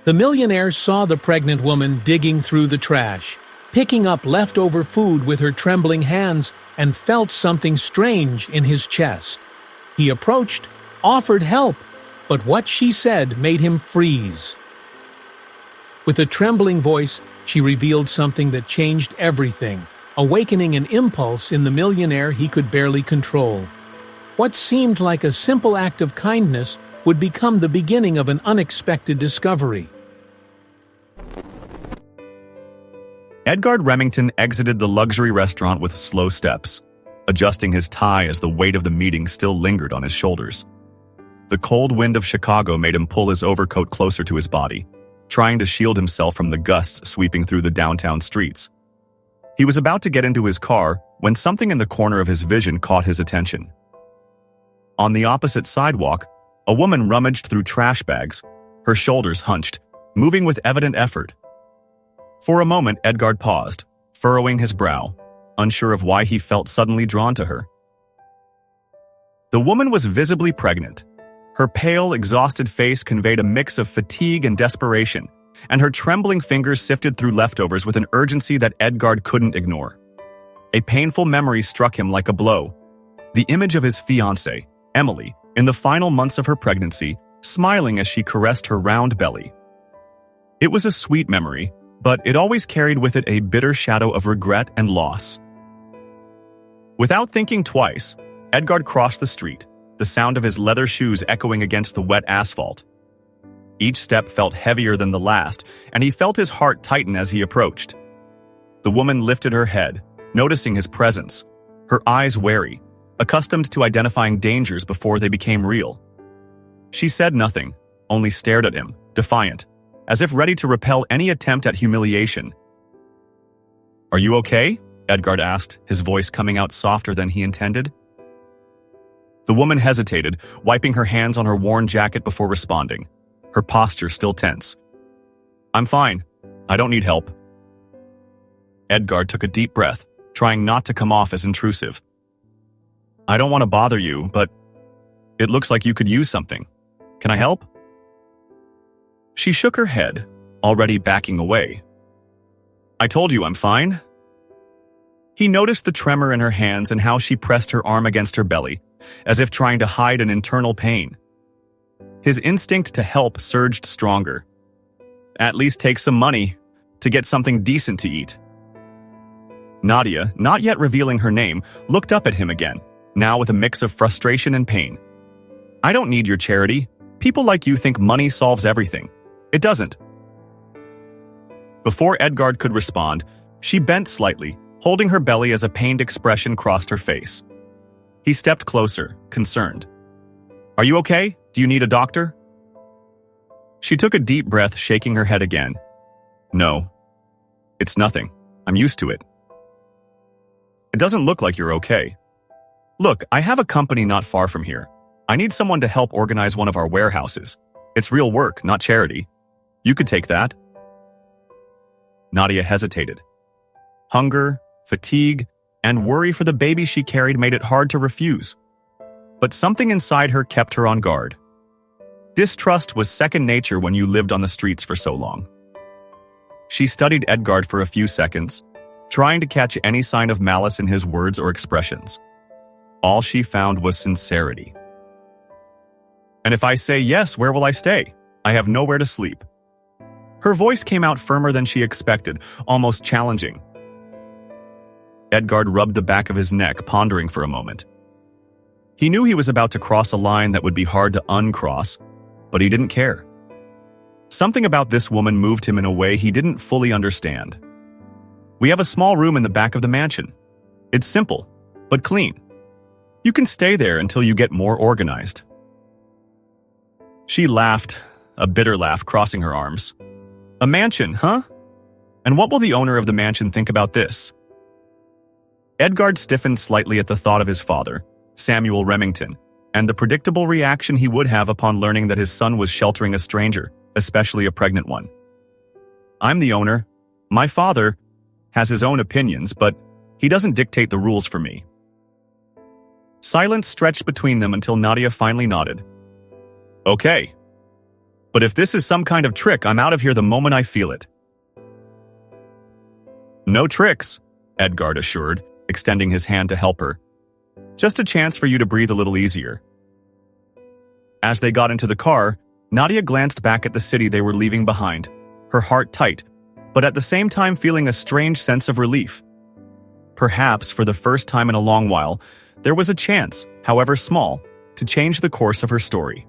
The millionaire saw the pregnant woman digging through the trash, picking up leftover food with her trembling hands, and felt something strange in his chest. He approached, offered help, but what she said made him freeze. With a trembling voice, she revealed something that changed everything, awakening an impulse in the millionaire he could barely control. What seemed like a simple act of kindness would become the beginning of an unexpected discovery. Edgard Remington exited the luxury restaurant with slow steps, adjusting his tie as the weight of the meeting still lingered on his shoulders. The cold wind of Chicago made him pull his overcoat closer to his body, trying to shield himself from the gusts sweeping through the downtown streets. He was about to get into his car when something in the corner of his vision caught his attention. On the opposite sidewalk, a woman rummaged through trash bags, her shoulders hunched, moving with evident effort. For a moment, Edgard paused, furrowing his brow, unsure of why he felt suddenly drawn to her. The woman was visibly pregnant. Her pale, exhausted face conveyed a mix of fatigue and desperation, and her trembling fingers sifted through leftovers with an urgency that Edgard couldn't ignore. A painful memory struck him like a blow. The image of his fiancée, Emily, in the final months of her pregnancy, smiling as she caressed her round belly. It was a sweet memory, but it always carried with it a bitter shadow of regret and loss. Without thinking twice, Edgard crossed the street, the sound of his leather shoes echoing against the wet asphalt. Each step felt heavier than the last, and he felt his heart tighten as he approached. The woman lifted her head, noticing his presence, her eyes wary, accustomed to identifying dangers before they became real. She said nothing, only stared at him, defiant, as if ready to repel any attempt at humiliation. "Are you okay?" Edgard asked, his voice coming out softer than he intended. The woman hesitated, wiping her hands on her worn jacket before responding, her posture still tense. "I'm fine. I don't need help." Edgard took a deep breath, trying not to come off as intrusive. "I don't want to bother you, but it looks like you could use something. Can I help?" She shook her head, already backing away. "I told you I'm fine." He noticed the tremor in her hands and how she pressed her arm against her belly, as if trying to hide an internal pain. His instinct to help surged stronger. "At least take some money to get something decent to eat." Nadia, not yet revealing her name, looked up at him again, now with a mix of frustration and pain. "I don't need your charity. People like you think money solves everything. It doesn't." Before Edgard could respond, she bent slightly, holding her belly as a pained expression crossed her face. He stepped closer, concerned. "Are you okay? Do you need a doctor?" She took a deep breath, shaking her head again. "No. It's nothing. I'm used to it." "It doesn't look like you're okay. Look, I have a company not far from here. I need someone to help organize one of our warehouses. It's real work, not charity. You could take that." Nadia hesitated. Hunger, fatigue, and worry for the baby she carried made it hard to refuse. But something inside her kept her on guard. Distrust was second nature when you lived on the streets for so long. She studied Edgard for a few seconds, trying to catch any sign of malice in his words or expressions. All she found was sincerity. "And if I say yes, where will I stay? I have nowhere to sleep." Her voice came out firmer than she expected, almost challenging. Edgard rubbed the back of his neck, pondering for a moment. He knew he was about to cross a line that would be hard to uncross, but he didn't care. Something about this woman moved him in a way he didn't fully understand. "We have a small room in the back of the mansion. It's simple, but clean. You can stay there until you get more organized." She laughed, a bitter laugh crossing her arms. "A mansion, huh? And what will the owner of the mansion think about this?" Edgard stiffened slightly at the thought of his father, Samuel Remington, and the predictable reaction he would have upon learning that his son was sheltering a stranger, especially a pregnant one. "I'm the owner. My father has his own opinions, but he doesn't dictate the rules for me." Silence stretched between them until Nadia finally nodded. "Okay." But if this is some kind of trick, I'm out of here the moment I feel it. No tricks, Edgard assured, extending his hand to help her. Just a chance for you to breathe a little easier. As they got into the car, Nadia glanced back at the city they were leaving behind, her heart tight, but at the same time feeling a strange sense of relief. Perhaps, for the first time in a long while, there was a chance, however small, to change the course of her story.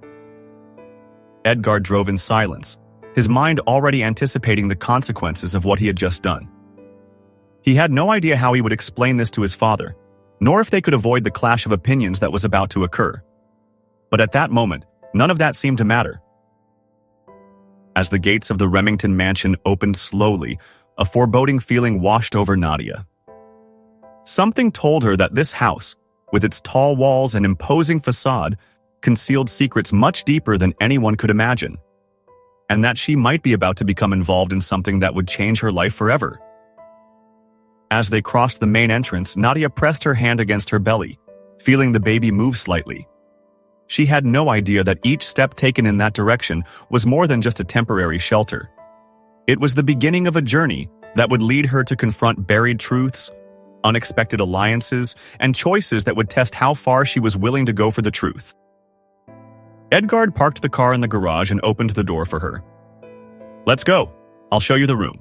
Edgard drove in silence, his mind already anticipating the consequences of what he had just done. He had no idea how he would explain this to his father, nor if they could avoid the clash of opinions that was about to occur. But at that moment, none of that seemed to matter. As the gates of the Remington mansion opened slowly, a foreboding feeling washed over Nadia. Something told her that this house, with its tall walls and imposing facade, concealed secrets much deeper than anyone could imagine, and that she might be about to become involved in something that would change her life forever. As they crossed the main entrance, Nadia pressed her hand against her belly, feeling the baby move slightly. She had no idea that each step taken in that direction was more than just a temporary shelter. It was the beginning of a journey that would lead her to confront buried truths, unexpected alliances, and choices that would test how far she was willing to go for the truth. Edgard parked the car in the garage and opened the door for her. "Let's go. I'll show you the room."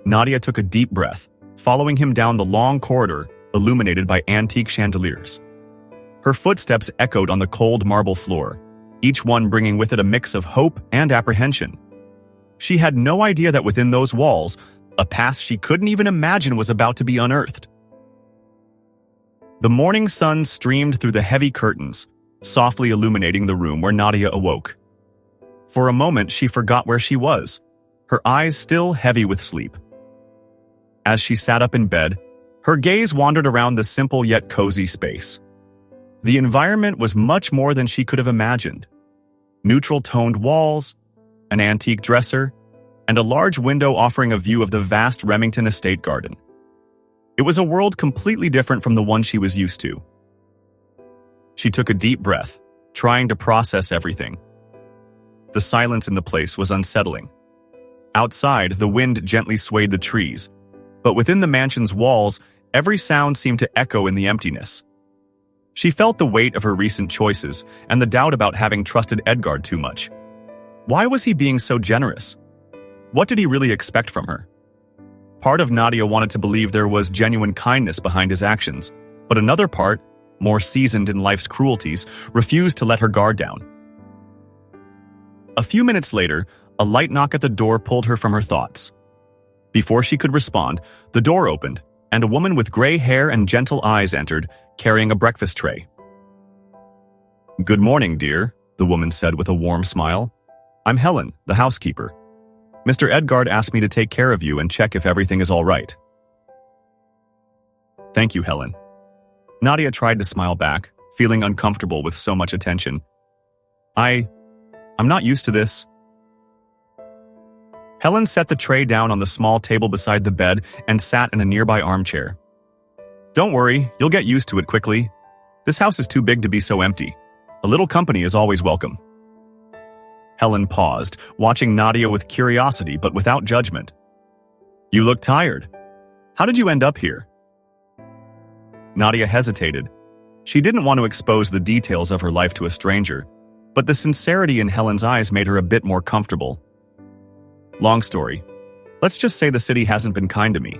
Nadia took a deep breath, following him down the long corridor illuminated by antique chandeliers. Her footsteps echoed on the cold marble floor, each one bringing with it a mix of hope and apprehension. She had no idea that within those walls, a past she couldn't even imagine was about to be unearthed. The morning sun streamed through the heavy curtains, softly illuminating the room where Nadia awoke. For a moment, she forgot where she was, her eyes still heavy with sleep. As she sat up in bed, her gaze wandered around the simple yet cozy space. The environment was much more than she could have imagined. Neutral-toned walls, an antique dresser, and a large window offering a view of the vast Remington estate garden. It was a world completely different from the one she was used to. She took a deep breath, trying to process everything. The silence in the place was unsettling. Outside, the wind gently swayed the trees, but within the mansion's walls, every sound seemed to echo in the emptiness. She felt the weight of her recent choices and the doubt about having trusted Edgard too much. Why was he being so generous? What did he really expect from her? Part of Nadia wanted to believe there was genuine kindness behind his actions, but another part, more seasoned in life's cruelties, refused to let her guard down. A few minutes later, a light knock at the door pulled her from her thoughts. Before she could respond, the door opened, and a woman with gray hair and gentle eyes entered, carrying a breakfast tray. "Good morning, dear," the woman said with a warm smile. "I'm Helen, the housekeeper. Mr. Edgard asked me to take care of you and check if everything is all right." "Thank you, Helen." Nadia tried to smile back, feeling uncomfortable with so much attention. I'm not used to this." Helen set the tray down on the small table beside the bed and sat in a nearby armchair. "Don't worry, you'll get used to it quickly. This house is too big to be so empty. A little company is always welcome." Helen paused, watching Nadia with curiosity but without judgment. "You look tired. How did you end up here?" Nadia hesitated. She didn't want to expose the details of her life to a stranger, but the sincerity in Helen's eyes made her a bit more comfortable. "Long story. Let's just say the city hasn't been kind to me."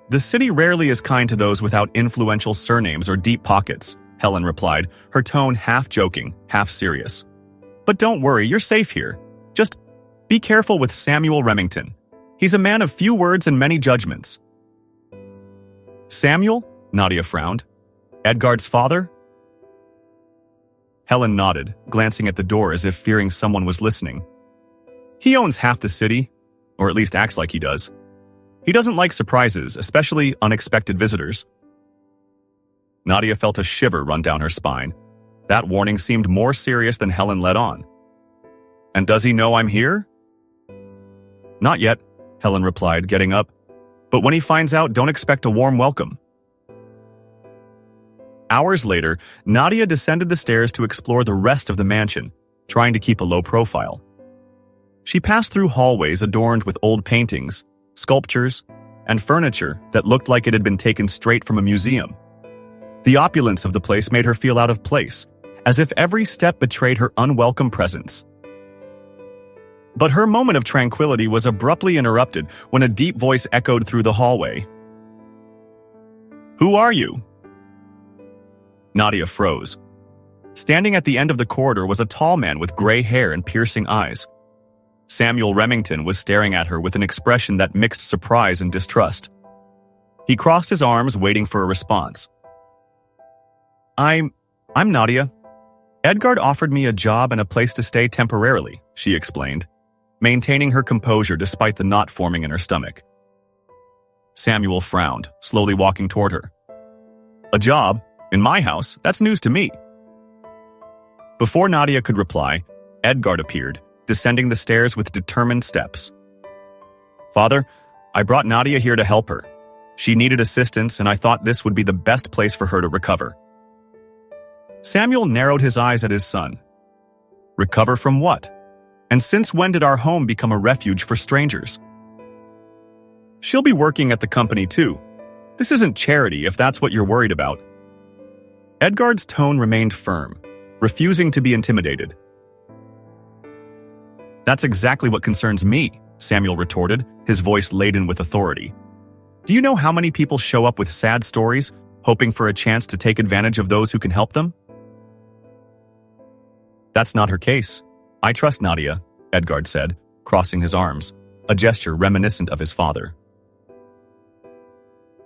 The city rarely is kind to those without influential surnames or deep pockets," Helen replied, her tone half joking, half serious. "But don't worry, you're safe here. Just be careful with Samuel Remington. He's a man of few words and many judgments." "Samuel?" Nadia frowned. "Edgard's father?" Helen nodded, glancing at the door as if fearing someone was listening. "He owns half the city, or at least acts like he does. He doesn't like surprises, especially unexpected visitors." Nadia felt a shiver run down her spine. That warning seemed more serious than Helen let on. "And does he know I'm here?" "Not yet," Helen replied, getting up. "But when he finds out, don't expect a warm welcome." Hours later, Nadia descended the stairs to explore the rest of the mansion, trying to keep a low profile. She passed through hallways adorned with old paintings, sculptures, and furniture that looked like it had been taken straight from a museum. The opulence of the place made her feel out of place, as if every step betrayed her unwelcome presence. But her moment of tranquility was abruptly interrupted when a deep voice echoed through the hallway. "Who are you?" Nadia froze. Standing at the end of the corridor was a tall man with gray hair and piercing eyes. Samuel Remington was staring at her with an expression that mixed surprise and distrust. He crossed his arms, waiting for a response. I'm Nadia. Edgard offered me a job and a place to stay temporarily," she explained, maintaining her composure despite the knot forming in her stomach. Samuel frowned, slowly walking toward her. "A job? In my house? That's news to me." Before Nadia could reply, Edgard appeared, descending the stairs with determined steps. "Father, I brought Nadia here to help her. She needed assistance, and I thought this would be the best place for her to recover." Samuel narrowed his eyes at his son. "Recover from what? And since when did our home become a refuge for strangers?" "She'll be working at the company too. This isn't charity if that's what you're worried about." Edgard's tone remained firm, refusing to be intimidated. "That's exactly what concerns me," Samuel retorted, his voice laden with authority. "Do you know how many people show up with sad stories, hoping for a chance to take advantage of those who can help them?" "That's not her case. I trust Nadia," Edgard said, crossing his arms, a gesture reminiscent of his father.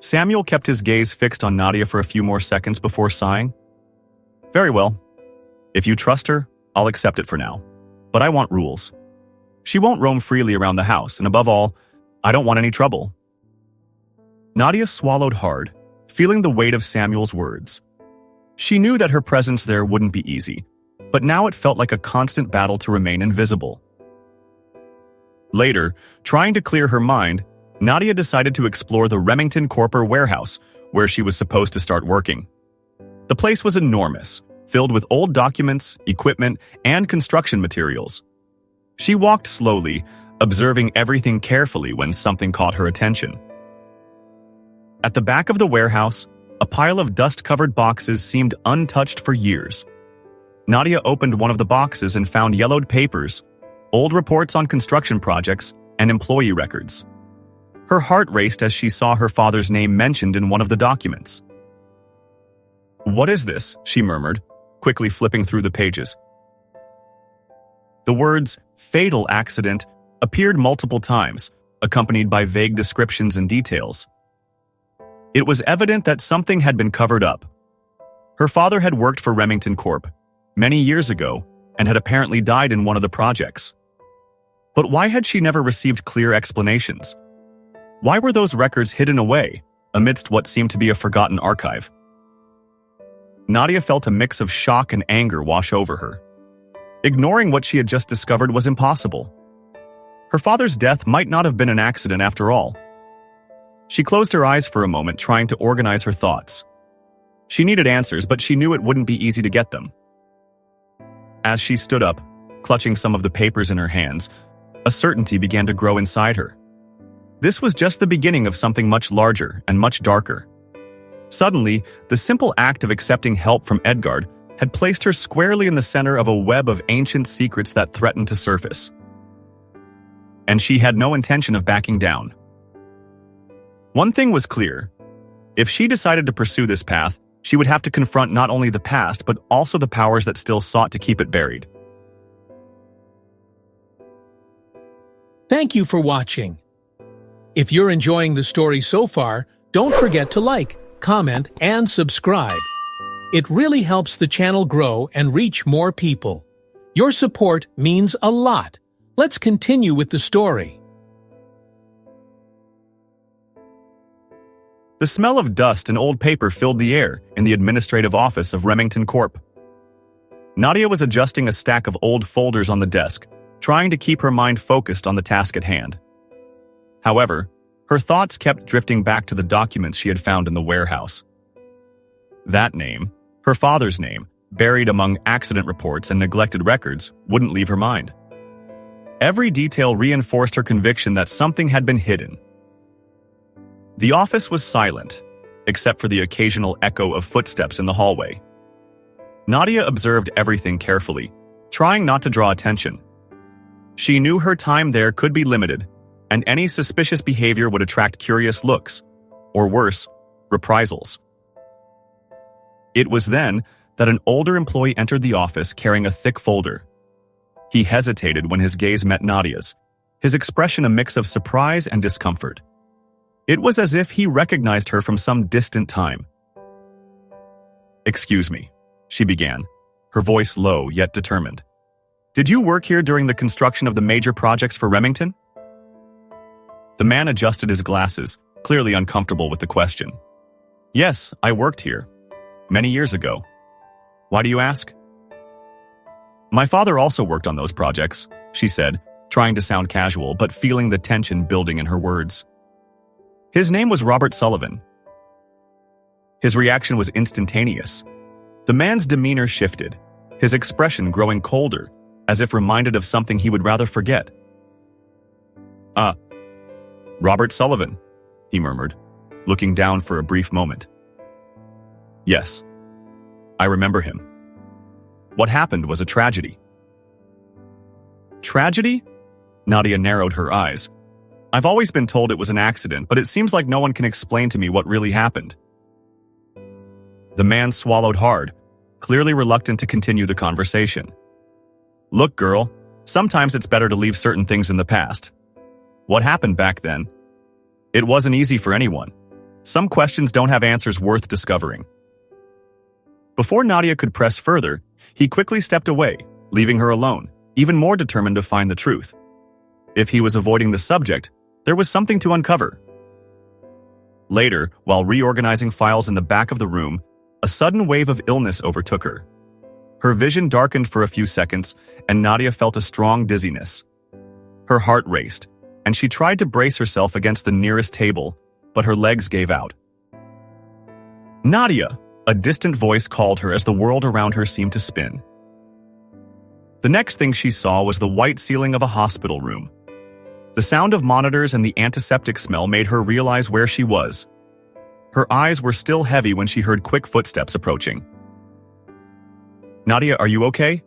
Samuel kept his gaze fixed on Nadia for a few more seconds before sighing. "Very well. If you trust her, I'll accept it for now. But I want rules. She won't roam freely around the house, and above all, I don't want any trouble." Nadia swallowed hard, feeling the weight of Samuel's words. She knew that her presence there wouldn't be easy, but now it felt like a constant battle to remain invisible. Later, trying to clear her mind, Nadia decided to explore the Remington Corper warehouse, where she was supposed to start working. The place was enormous, filled with old documents, equipment, and construction materials. She walked slowly, observing everything carefully when something caught her attention. At the back of the warehouse, a pile of dust-covered boxes seemed untouched for years. Nadia opened one of the boxes and found yellowed papers, old reports on construction projects, and employee records. Her heart raced as she saw her father's name mentioned in one of the documents. "What is this?" she murmured, quickly flipping through the pages. The words "fatal accident" appeared multiple times, accompanied by vague descriptions and details. It was evident that something had been covered up. Her father had worked for Remington Corp. Many years ago and had apparently died in one of the projects. But why had she never received clear explanations? Why were those records hidden away amidst what seemed to be a forgotten archive? Nadia felt a mix of shock and anger wash over her. Ignoring what she had just discovered was impossible. Her father's death might not have been an accident after all. She closed her eyes for a moment, trying to organize her thoughts. She needed answers, but she knew it wouldn't be easy to get them. As she stood up, clutching some of the papers in her hands, a certainty began to grow inside her. This was just the beginning of something much larger and much darker. Suddenly, the simple act of accepting help from Edgard had placed her squarely in the center of a web of ancient secrets that threatened to surface. And she had no intention of backing down. One thing was clear. If she decided to pursue this path, she would have to confront not only the past, but also the powers that still sought to keep it buried. Thank you for watching. If you're enjoying the story so far, don't forget to like, comment, and subscribe. It really helps the channel grow and reach more people. Your support means a lot. Let's continue with the story. The smell of dust and old paper filled the air in the administrative office of Remington Corp. Nadia was adjusting a stack of old folders on the desk, trying to keep her mind focused on the task at hand. However, her thoughts kept drifting back to the documents she had found in the warehouse. That name, Her father's name, buried among accident reports and neglected records, wouldn't leave her mind. Every detail reinforced her conviction that something had been hidden. The office was silent, except for the occasional echo of footsteps in the hallway. Nadia observed everything carefully, trying not to draw attention. She knew her time there could be limited, and any suspicious behavior would attract curious looks, or worse, reprisals. It was then that an older employee entered the office carrying a thick folder. He hesitated when his gaze met Nadia's, his expression a mix of surprise and discomfort. It was as if he recognized her from some distant time. "Excuse me," she began, her voice low yet determined. "Did you work here during the construction of the major projects for Remington?" The man adjusted his glasses, clearly uncomfortable with the question. "Yes, I worked here. Many years ago. Why do you ask?" "My father also worked on those projects," she said, trying to sound casual but feeling the tension building in her words. "His name was Robert Sullivan." His reaction was instantaneous. The man's demeanor shifted, his expression growing colder, as if reminded of something he would rather forget. Robert Sullivan," he murmured, looking down for a brief moment. "Yes, I remember him. What happened was a tragedy." "Tragedy?" Nadia narrowed her eyes. "I've always been told it was an accident, but it seems like no one can explain to me what really happened." The man swallowed hard, clearly reluctant to continue the conversation. "Look, girl, sometimes it's better to leave certain things in the past. What happened back then? It wasn't easy for anyone. Some questions don't have answers worth discovering." Before Nadia could press further, he quickly stepped away, leaving her alone, even more determined to find the truth. If he was avoiding the subject, there was something to uncover. Later, while reorganizing files in the back of the room, a sudden wave of illness overtook her. Her vision darkened for a few seconds, and Nadia felt a strong dizziness. Her heart raced, and she tried to brace herself against the nearest table, but her legs gave out. "Nadia!" A distant voice called her as the world around her seemed to spin. The next thing she saw was the white ceiling of a hospital room. The sound of monitors and the antiseptic smell made her realize where she was. Her eyes were still heavy when she heard quick footsteps approaching. "Nadia, are you okay?"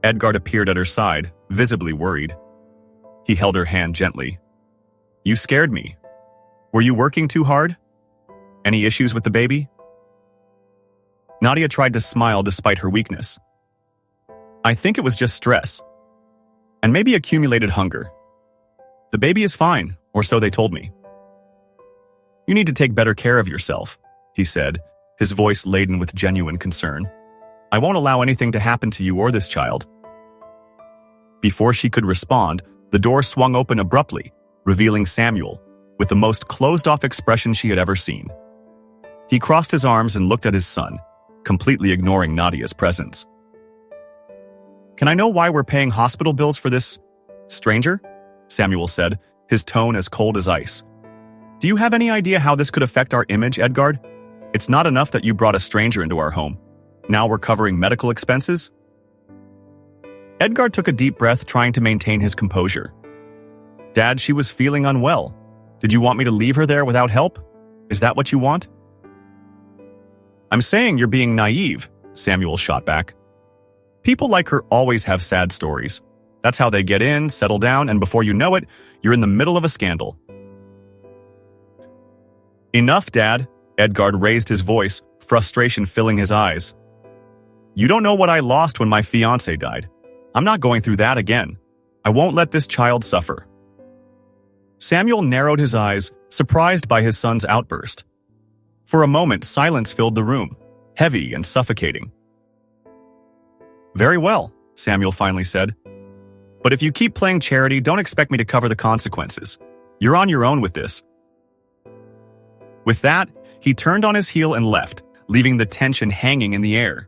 Edgard appeared at her side, visibly worried. He held her hand gently. "You scared me. Were you working too hard? Any issues with the baby?" Nadia tried to smile despite her weakness. "I think it was just stress. And maybe accumulated hunger. The baby is fine, or so they told me." "You need to take better care of yourself," he said, his voice laden with genuine concern. "I won't allow anything to happen to you or this child." Before she could respond, the door swung open abruptly, revealing Samuel, with the most closed-off expression she had ever seen. He crossed his arms and looked at his son, completely ignoring Nadia's presence. "Can I know why we're paying hospital bills for this stranger?" Samuel said, his tone as cold as ice. "Do you have any idea how this could affect our image, Edgard? It's not enough that you brought a stranger into our home. Now we're covering medical expenses?" Edgard took a deep breath, trying to maintain his composure. "Dad, she was feeling unwell. Did you want me to leave her there without help? Is that what you want?" "I'm saying you're being naive," Samuel shot back. "People like her always have sad stories. That's how they get in, settle down, and before you know it, you're in the middle of a scandal." "Enough, Dad," Edgard raised his voice, frustration filling his eyes. "You don't know what I lost when my fiancé died. I'm not going through that again. I won't let this child suffer." Samuel narrowed his eyes, surprised by his son's outburst. For a moment, silence filled the room, heavy and suffocating. "Very well," Samuel finally said. "But if you keep playing charity, don't expect me to cover the consequences. You're on your own with this." With that, he turned on his heel and left, leaving the tension hanging in the air.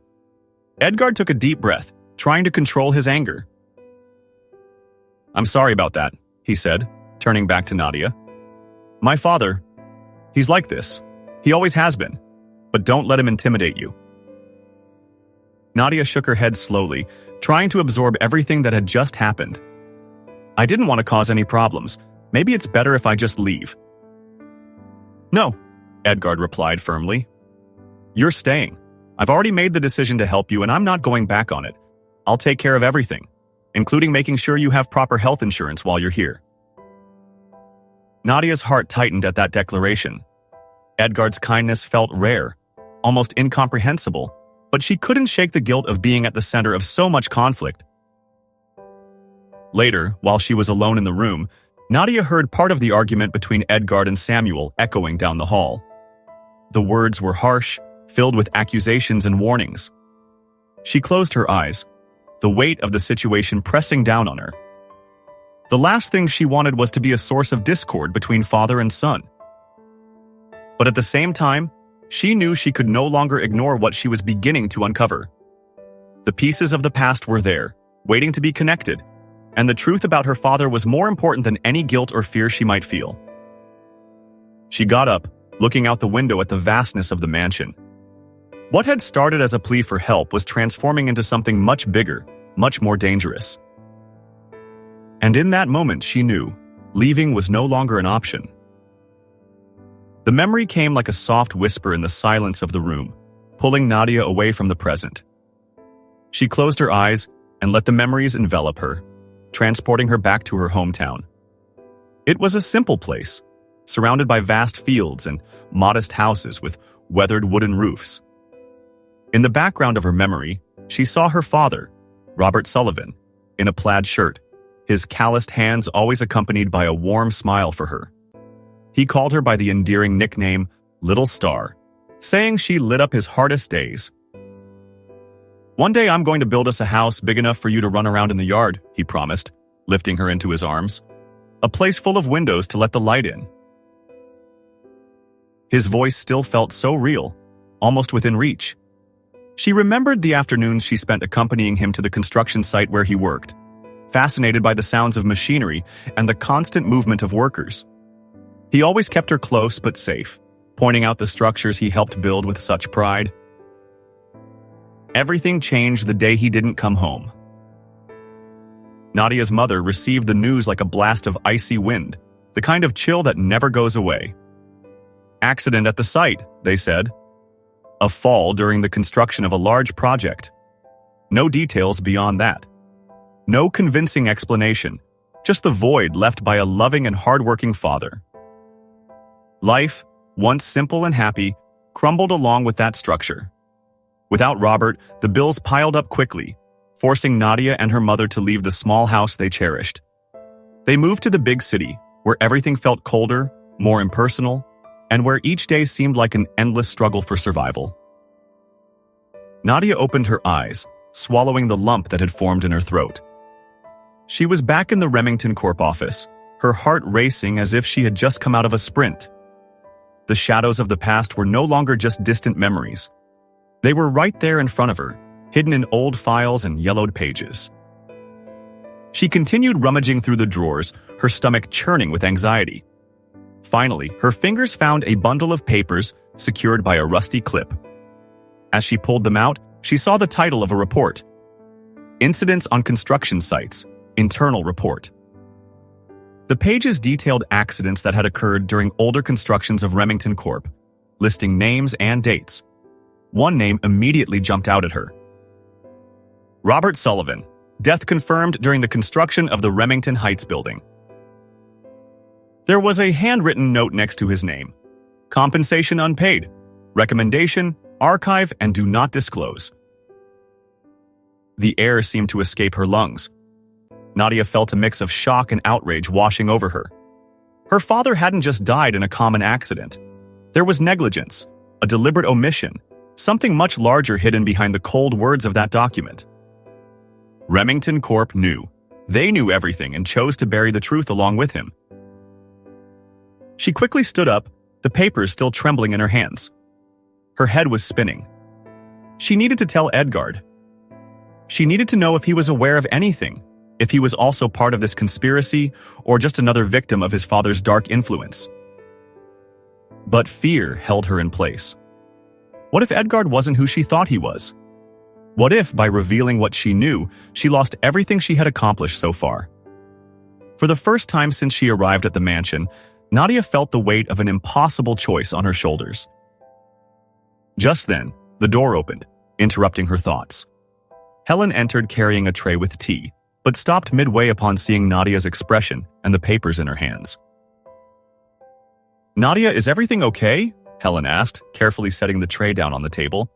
Edgard took a deep breath, trying to control his anger. "I'm sorry about that," he said, turning back to Nadia. "My father, he's like this. He always has been. But don't let him intimidate you." Nadia shook her head slowly, trying to absorb everything that had just happened. I didn't want to cause any problems. Maybe it's better if I just leave. No, Edgard replied firmly. You're staying. I've already made the decision to help you and I'm not going back on it. I'll take care of everything, including making sure you have proper health insurance while you're here. Nadia's heart tightened at that declaration. Edgard's kindness felt rare, almost incomprehensible, but she couldn't shake the guilt of being at the center of so much conflict. Later, while she was alone in the room, Nadia heard part of the argument between Edgard and Samuel echoing down the hall. The words were harsh, filled with accusations and warnings. She closed her eyes, the weight of the situation pressing down on her. The last thing she wanted was to be a source of discord between father and son. But at the same time, she knew she could no longer ignore what she was beginning to uncover. The pieces of the past were there, waiting to be connected, and the truth about her father was more important than any guilt or fear she might feel. She got up, looking out the window at the vastness of the mansion. What had started as a plea for help was transforming into something much bigger, much more dangerous. And in that moment, she knew leaving was no longer an option. The memory came like a soft whisper in the silence of the room, pulling Nadia away from the present. She closed her eyes and let the memories envelop her, transporting her back to her hometown. It was a simple place, surrounded by vast fields and modest houses with weathered wooden roofs. In the background of her memory, she saw her father, Robert Sullivan, in a plaid shirt, his calloused hands always accompanied by a warm smile for her. He called her by the endearing nickname Little Star, saying she lit up his hardest days. One day I'm going to build us a house big enough for you to run around in the yard, he promised, lifting her into his arms. A place full of windows to let the light in. His voice still felt so real, almost within reach. She remembered the afternoons she spent accompanying him to the construction site where he worked, fascinated by the sounds of machinery and the constant movement of workers. He always kept her close but safe, pointing out the structures he helped build with such pride. Everything changed the day he didn't come home. Nadia's mother received the news like a blast of icy wind, the kind of chill that never goes away. Accident at the site, they said. A fall during the construction of a large project. No details beyond that. No convincing explanation, just the void left by a loving and hardworking father. Life, once simple and happy, crumbled along with that structure. Without Robert, the bills piled up quickly, forcing Nadia and her mother to leave the small house they cherished. They moved to the big city, where everything felt colder, more impersonal, and where each day seemed like an endless struggle for survival. Nadia opened her eyes, swallowing the lump that had formed in her throat. She was back in the Remington Corp office, her heart racing as if she had just come out of a sprint. The shadows of the past were no longer just distant memories. They were right there in front of her, hidden in old files and yellowed pages. She continued rummaging through the drawers, her stomach churning with anxiety. Finally, her fingers found a bundle of papers secured by a rusty clip. As she pulled them out, she saw the title of a report. Incidents on Construction Sites, Internal Report. The pages detailed accidents that had occurred during older constructions of Remington Corp., listing names and dates. One name immediately jumped out at her. Robert Sullivan, death confirmed during the construction of the Remington Heights building. There was a handwritten note next to his name. Compensation unpaid. Recommendation, archive, and do not disclose. The air seemed to escape her lungs. Nadia felt a mix of shock and outrage washing over her. Her father hadn't just died in a common accident. There was negligence, a deliberate omission, something much larger hidden behind the cold words of that document. Remington Corp. knew. They knew everything and chose to bury the truth along with him. She quickly stood up, the papers still trembling in her hands. Her head was spinning. She needed to tell Edgard. She needed to know if he was aware of anything, if he was also part of this conspiracy or just another victim of his father's dark influence. But fear held her in place. What if Edgard wasn't who she thought he was? What if, by revealing what she knew, she lost everything she had accomplished so far? For the first time since she arrived at the mansion, Nadia felt the weight of an impossible choice on her shoulders. Just then, the door opened, interrupting her thoughts. Helen entered carrying a tray with tea, but stopped midway upon seeing Nadia's expression and the papers in her hands. "Nadia, is everything okay?" Helen asked, carefully setting the tray down on the table.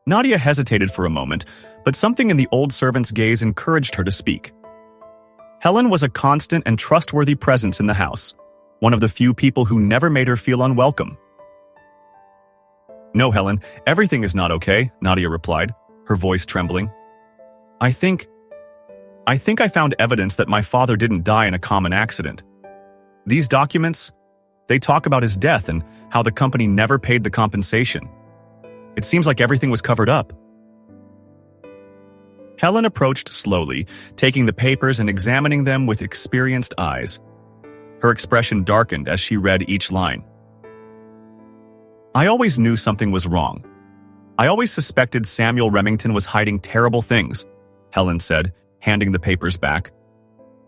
Nadia hesitated for a moment, but something in the old servant's gaze encouraged her to speak. Helen was a constant and trustworthy presence in the house, one of the few people who never made her feel unwelcome. "No, Helen, everything is not okay," Nadia replied, her voice trembling. I think I found evidence that my father didn't die in a common accident. These documents, they talk about his death and how the company never paid the compensation. It seems like everything was covered up." Helen approached slowly, taking the papers and examining them with experienced eyes. Her expression darkened as she read each line. "I always knew something was wrong. I always suspected Samuel Remington was hiding terrible things," Helen said, handing the papers back.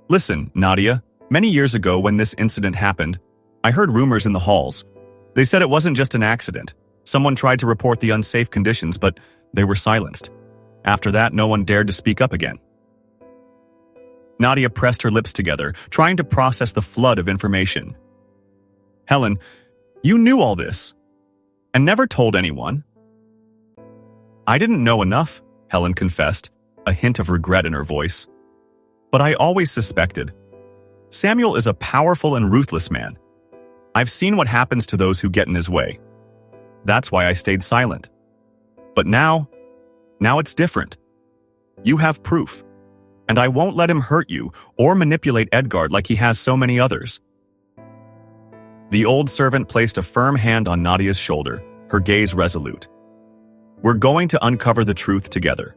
"Listen, Nadia, many years ago when this incident happened, I heard rumors in the halls. They said it wasn't just an accident. Someone tried to report the unsafe conditions, but they were silenced. After that, no one dared to speak up again." Nadia pressed her lips together, trying to process the flood of information. "Helen, you knew all this, and never told anyone." "I didn't know enough," Helen confessed, a hint of regret in her voice. "But I always suspected. Samuel is a powerful and ruthless man. I've seen what happens to those who get in his way. That's why I stayed silent. But now it's different. You have proof, and I won't let him hurt you or manipulate Edgard like he has so many others." The old servant placed a firm hand on Nadia's shoulder, her gaze resolute. "We're going to uncover the truth together.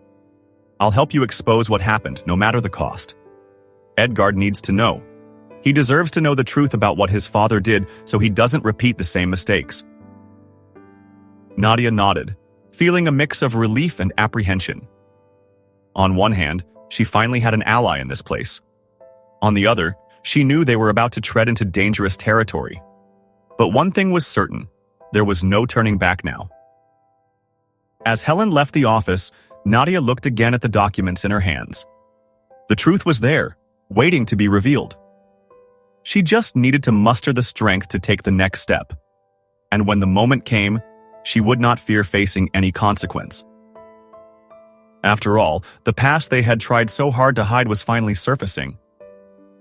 I'll help you expose what happened, no matter the cost. Edgard needs to know. He deserves to know the truth about what his father did so he doesn't repeat the same mistakes." Nadia nodded, feeling a mix of relief and apprehension. On one hand, she finally had an ally in this place. On the other, she knew they were about to tread into dangerous territory. But one thing was certain, there was no turning back now. As Helen left the office, Nadia looked again at the documents in her hands. The truth was there, waiting to be revealed. She just needed to muster the strength to take the next step. And when the moment came, she would not fear facing any consequence. After all, the past they had tried so hard to hide was finally surfacing,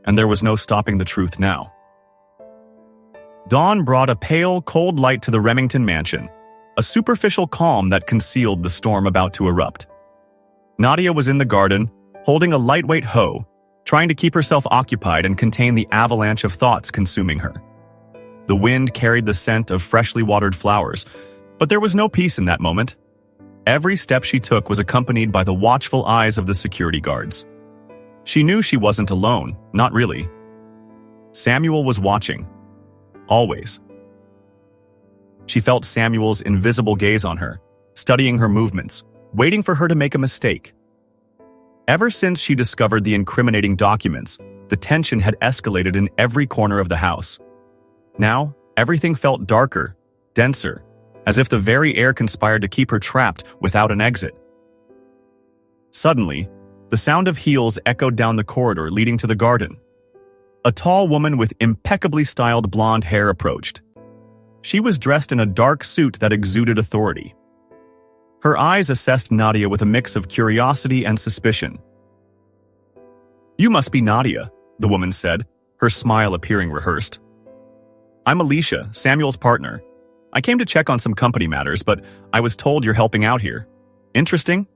and there was no stopping the truth now. Dawn brought a pale, cold light to the Remington mansion, a superficial calm that concealed the storm about to erupt. Nadia was in the garden, holding a lightweight hoe, trying to keep herself occupied and contain the avalanche of thoughts consuming her. The wind carried the scent of freshly watered flowers, but there was no peace in that moment. Every step she took was accompanied by the watchful eyes of the security guards. She knew she wasn't alone, not really. Samuel was watching. Always. She felt Samuel's invisible gaze on her, studying her movements, waiting for her to make a mistake. Ever since she discovered the incriminating documents, the tension had escalated in every corner of the house. Now, everything felt darker, denser, as if the very air conspired to keep her trapped without an exit. Suddenly, the sound of heels echoed down the corridor leading to the garden. A tall woman with impeccably styled blonde hair approached. She was dressed in a dark suit that exuded authority. Her eyes assessed Nadia with a mix of curiosity and suspicion. "You must be Nadia," the woman said, her smile appearing rehearsed. "I'm Alicia, Samuel's partner. I came to check on some company matters, but I was told you're helping out here. Interesting?"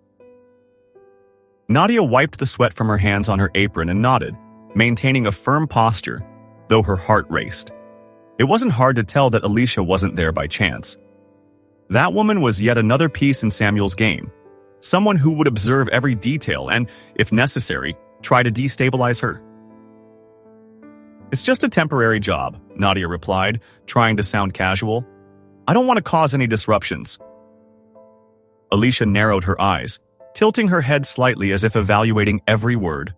Nadia wiped the sweat from her hands on her apron and nodded, maintaining a firm posture, though her heart raced. It wasn't hard to tell that Alicia wasn't there by chance. That woman was yet another piece in Samuel's game, someone who would observe every detail and, if necessary, try to destabilize her. "It's just a temporary job," Nadia replied, trying to sound casual. "I don't want to cause any disruptions." Alicia narrowed her eyes, tilting her head slightly as if evaluating every word.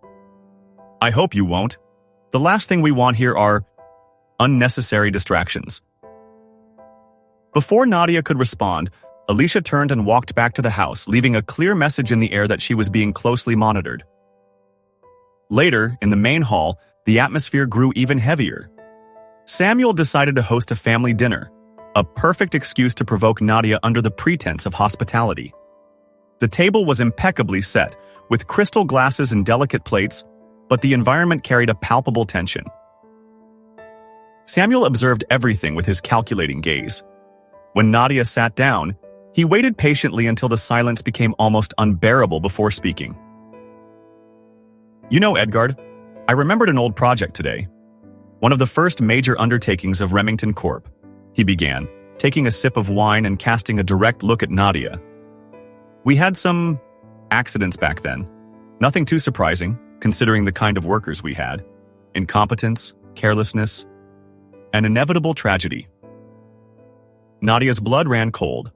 I hope you won't. The last thing we want here are unnecessary distractions. Before Nadia could respond, Alicia turned and walked back to the house, leaving a clear message in the air that she was being closely monitored. Later, in the main hall, the atmosphere grew even heavier. Samuel decided to host a family dinner, a perfect excuse to provoke Nadia under the pretense of hospitality. The table was impeccably set, with crystal glasses and delicate plates, but the environment carried a palpable tension. Samuel observed everything with his calculating gaze. When Nadia sat down, he waited patiently until the silence became almost unbearable before speaking. You know, Edgard, I remembered an old project today. One of the first major undertakings of Remington Corp., he began, taking a sip of wine and casting a direct look at Nadia. We had some accidents back then. Nothing too surprising, considering the kind of workers we had. Incompetence, carelessness, an inevitable tragedy. Nadia's blood ran cold.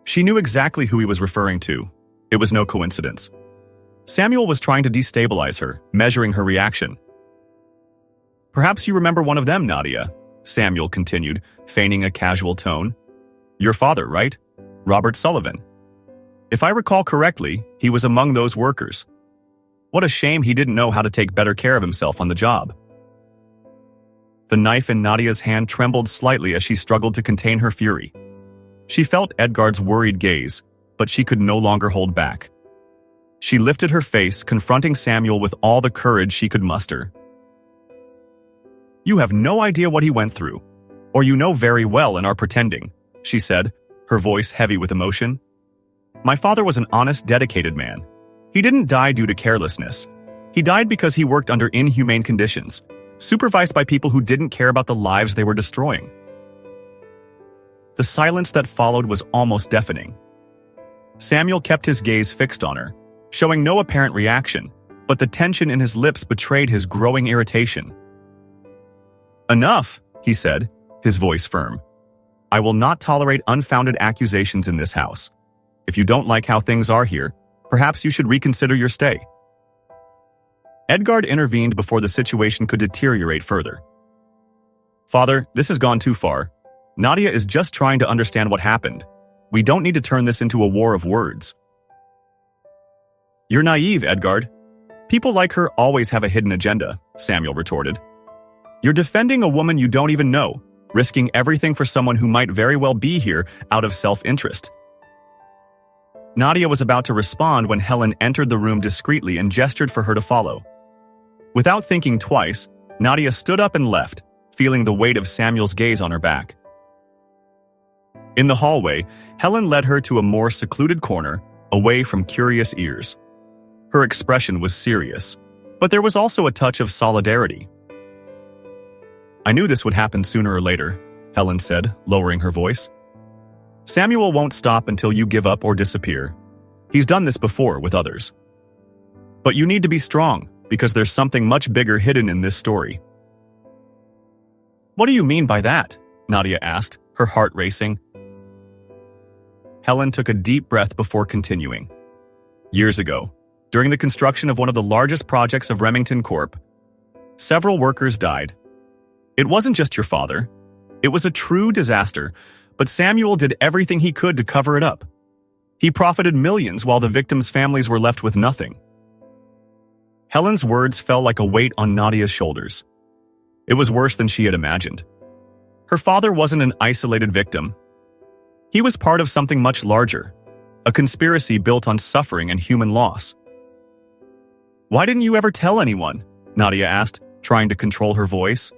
She knew exactly who he was referring to. It was no coincidence. Samuel was trying to destabilize her, measuring her reaction. Perhaps you remember one of them, Nadia, Samuel continued, feigning a casual tone. Your father, right? Robert Sullivan. If I recall correctly, he was among those workers. What a shame he didn't know how to take better care of himself on the job. The knife in Nadia's hand trembled slightly as she struggled to contain her fury. She felt Edgard's worried gaze, but she could no longer hold back. She lifted her face, confronting Samuel with all the courage she could muster. You have no idea what he went through, or you know very well and are pretending, she said, her voice heavy with emotion. My father was an honest, dedicated man. He didn't die due to carelessness. He died because he worked under inhumane conditions, supervised by people who didn't care about the lives they were destroying. The silence that followed was almost deafening. Samuel kept his gaze fixed on her, showing no apparent reaction, but the tension in his lips betrayed his growing irritation. Enough, he said, his voice firm. I will not tolerate unfounded accusations in this house. If you don't like how things are here, perhaps you should reconsider your stay. Edgard intervened before the situation could deteriorate further. Father, this has gone too far. Nadia is just trying to understand what happened. We don't need to turn this into a war of words. You're naive, Edgard. People like her always have a hidden agenda, Samuel retorted. You're defending a woman you don't even know, risking everything for someone who might very well be here out of self-interest. Nadia was about to respond when Helen entered the room discreetly and gestured for her to follow. Without thinking twice, Nadia stood up and left, feeling the weight of Samuel's gaze on her back. In the hallway, Helen led her to a more secluded corner, away from curious ears. Her expression was serious, but there was also a touch of solidarity. I knew this would happen sooner or later, Helen said, lowering her voice. Samuel won't stop until you give up or disappear. He's done this before with others. But you need to be strong, because there's something much bigger hidden in this story. What do you mean by that? Nadia asked, her heart racing. Helen took a deep breath before continuing. Years ago, during the construction of one of the largest projects of Remington Corp., several workers died. It wasn't just your father. It was a true disaster, but Samuel did everything he could to cover it up. He profited millions while the victims' families were left with nothing. Helen's words fell like a weight on Nadia's shoulders. It was worse than she had imagined. Her father wasn't an isolated victim. He was part of something much larger, a conspiracy built on suffering and human loss. Why didn't you ever tell anyone? Nadia asked, trying to control her voice.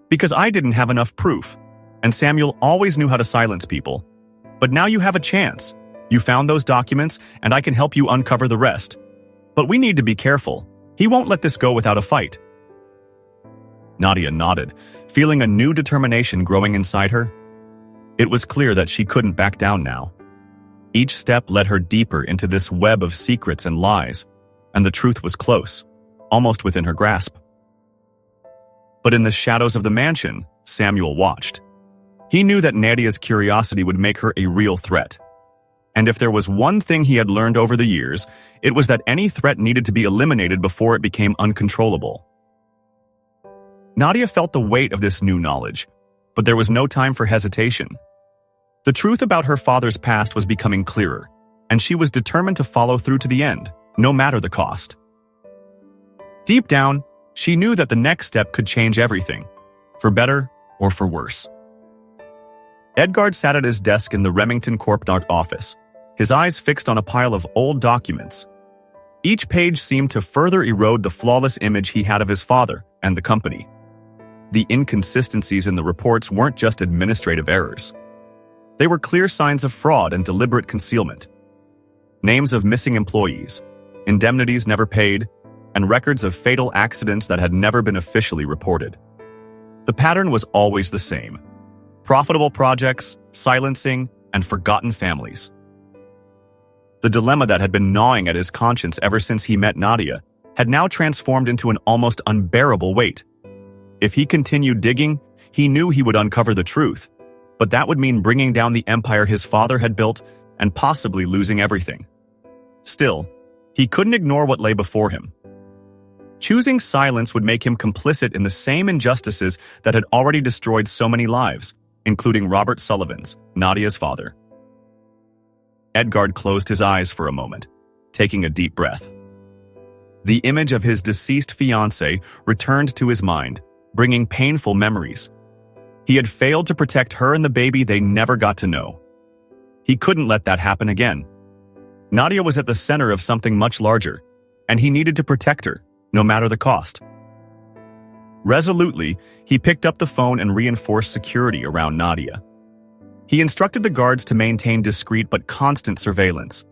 Because I didn't have enough proof, and Samuel always knew how to silence people. But now you have a chance. You found those documents, and I can help you uncover the rest. But we need to be careful. He won't let this go without a fight. Nadia nodded, feeling a new determination growing inside her. It was clear that she couldn't back down now. Each step led her deeper into this web of secrets and lies, and the truth was close, almost within her grasp. But in the shadows of the mansion, Samuel watched. He knew that Nadia's curiosity would make her a real threat. And if there was one thing he had learned over the years, it was that any threat needed to be eliminated before it became uncontrollable. Nadia felt the weight of this new knowledge, but there was no time for hesitation. The truth about her father's past was becoming clearer, and she was determined to follow through to the end, no matter the cost. Deep down, she knew that the next step could change everything, for better or for worse. Edgard sat at his desk in the Remington Corp office, his eyes fixed on a pile of old documents. Each page seemed to further erode the flawless image he had of his father and the company. The inconsistencies in the reports weren't just administrative errors. They were clear signs of fraud and deliberate concealment. Names of missing employees, indemnities never paid, and records of fatal accidents that had never been officially reported. The pattern was always the same: profitable projects, silencing, and forgotten families. The dilemma that had been gnawing at his conscience ever since he met Nadia had now transformed into an almost unbearable weight. If he continued digging, he knew he would uncover the truth, but that would mean bringing down the empire his father had built and possibly losing everything. Still, he couldn't ignore what lay before him. Choosing silence would make him complicit in the same injustices that had already destroyed so many lives, including Robert Sullivan's, Nadia's father. Edgard closed his eyes for a moment, taking a deep breath. The image of his deceased fiancée returned to his mind, bringing painful memories. He had failed to protect her and the baby they never got to know. He couldn't let that happen again. Nadia was at the center of something much larger, and he needed to protect her, no matter the cost. Resolutely, he picked up the phone and reinforced security around Nadia. He instructed the guards to maintain discreet but constant surveillance.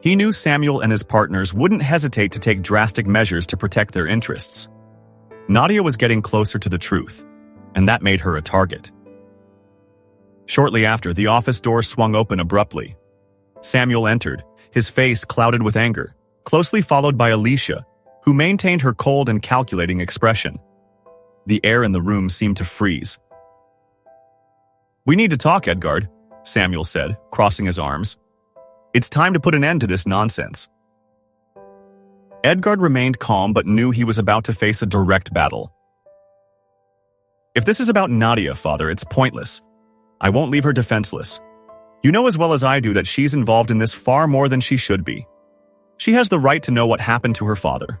He knew Samuel and his partners wouldn't hesitate to take drastic measures to protect their interests. Nadia was getting closer to the truth, and that made her a target. Shortly after, the office door swung open abruptly. Samuel entered, his face clouded with anger, closely followed by Alicia, who maintained her cold and calculating expression. The air in the room seemed to freeze. "We need to talk, Edgard," Samuel said, crossing his arms. "It's time to put an end to this nonsense." Edgard remained calm but knew he was about to face a direct battle. "If this is about Nadia, Father, it's pointless. I won't leave her defenseless. You know as well as I do that she's involved in this far more than she should be. She has the right to know what happened to her father."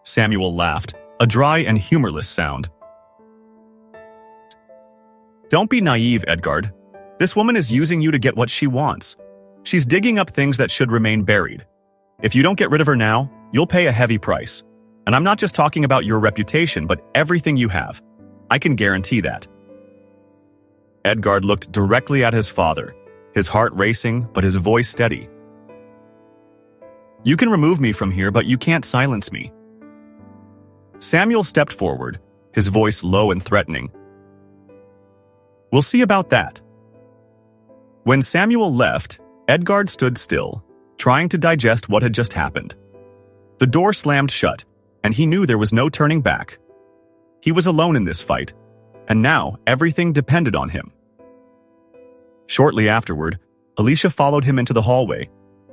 Samuel laughed, a dry and humorless sound. "Don't be naive, Edgard. This woman is using you to get what she wants. She's digging up things that should remain buried. If you don't get rid of her now, you'll pay a heavy price. And I'm not just talking about your reputation, but everything you have. I can guarantee that." Edgard looked directly at his father, his heart racing, but his voice steady. "You can remove me from here, but you can't silence me." Samuel stepped forward, his voice low and threatening. "We'll see about that." When Samuel left, Edgard stood still, trying to digest what had just happened. The door slammed shut, and he knew there was no turning back. He was alone in this fight, and now everything depended on him. Shortly afterward, Alicia followed him into the hallway,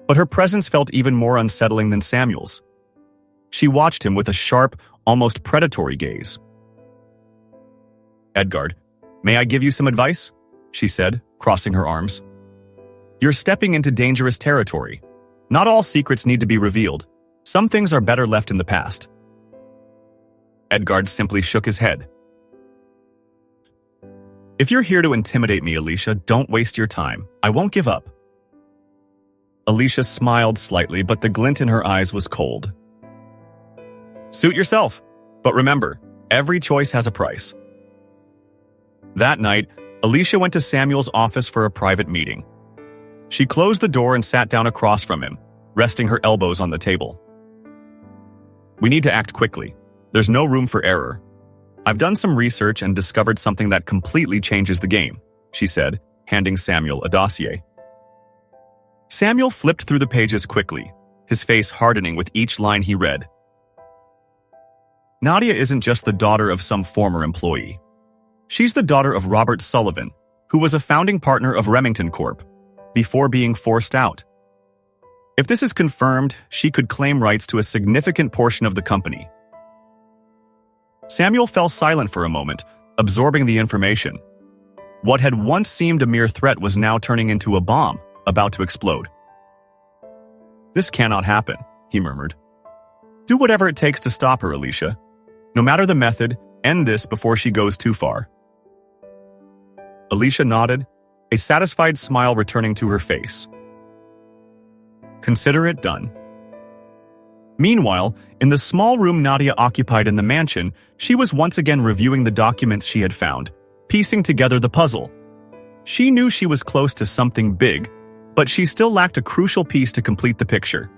but her presence felt even more unsettling than Samuel's. She watched him with a sharp, almost predatory gaze. "Edgard, may I give you some advice?" she said, crossing her arms. "You're stepping into dangerous territory. Not all secrets need to be revealed. Some things are better left in the past." Edgard simply shook his head. "If you're here to intimidate me, Alicia, don't waste your time. I won't give up." Alicia smiled slightly, but the glint in her eyes was cold. "Suit yourself. But remember, every choice has a price." That night, Alicia went to Samuel's office for a private meeting. She closed the door and sat down across from him, resting her elbows on the table. "We need to act quickly. There's no room for error. I've done some research and discovered something that completely changes the game," she said, handing Samuel a dossier. Samuel flipped through the pages quickly, his face hardening with each line he read. Nadia isn't just the daughter of some former employee. She's the daughter of Robert Sullivan, who was a founding partner of Remington Corp. before being forced out. If this is confirmed, she could claim rights to a significant portion of the company. Samuel fell silent for a moment, absorbing the information. What had once seemed a mere threat was now turning into a bomb, about to explode. "This cannot happen," he murmured. "Do whatever it takes to stop her, Alicia. No matter the method, end this before she goes too far." Alicia nodded, a satisfied smile returning to her face. "Consider it done." Meanwhile, in the small room Nadia occupied in the mansion, she was once again reviewing the documents she had found, piecing together the puzzle. She knew she was close to something big, but she still lacked a crucial piece to complete the picture.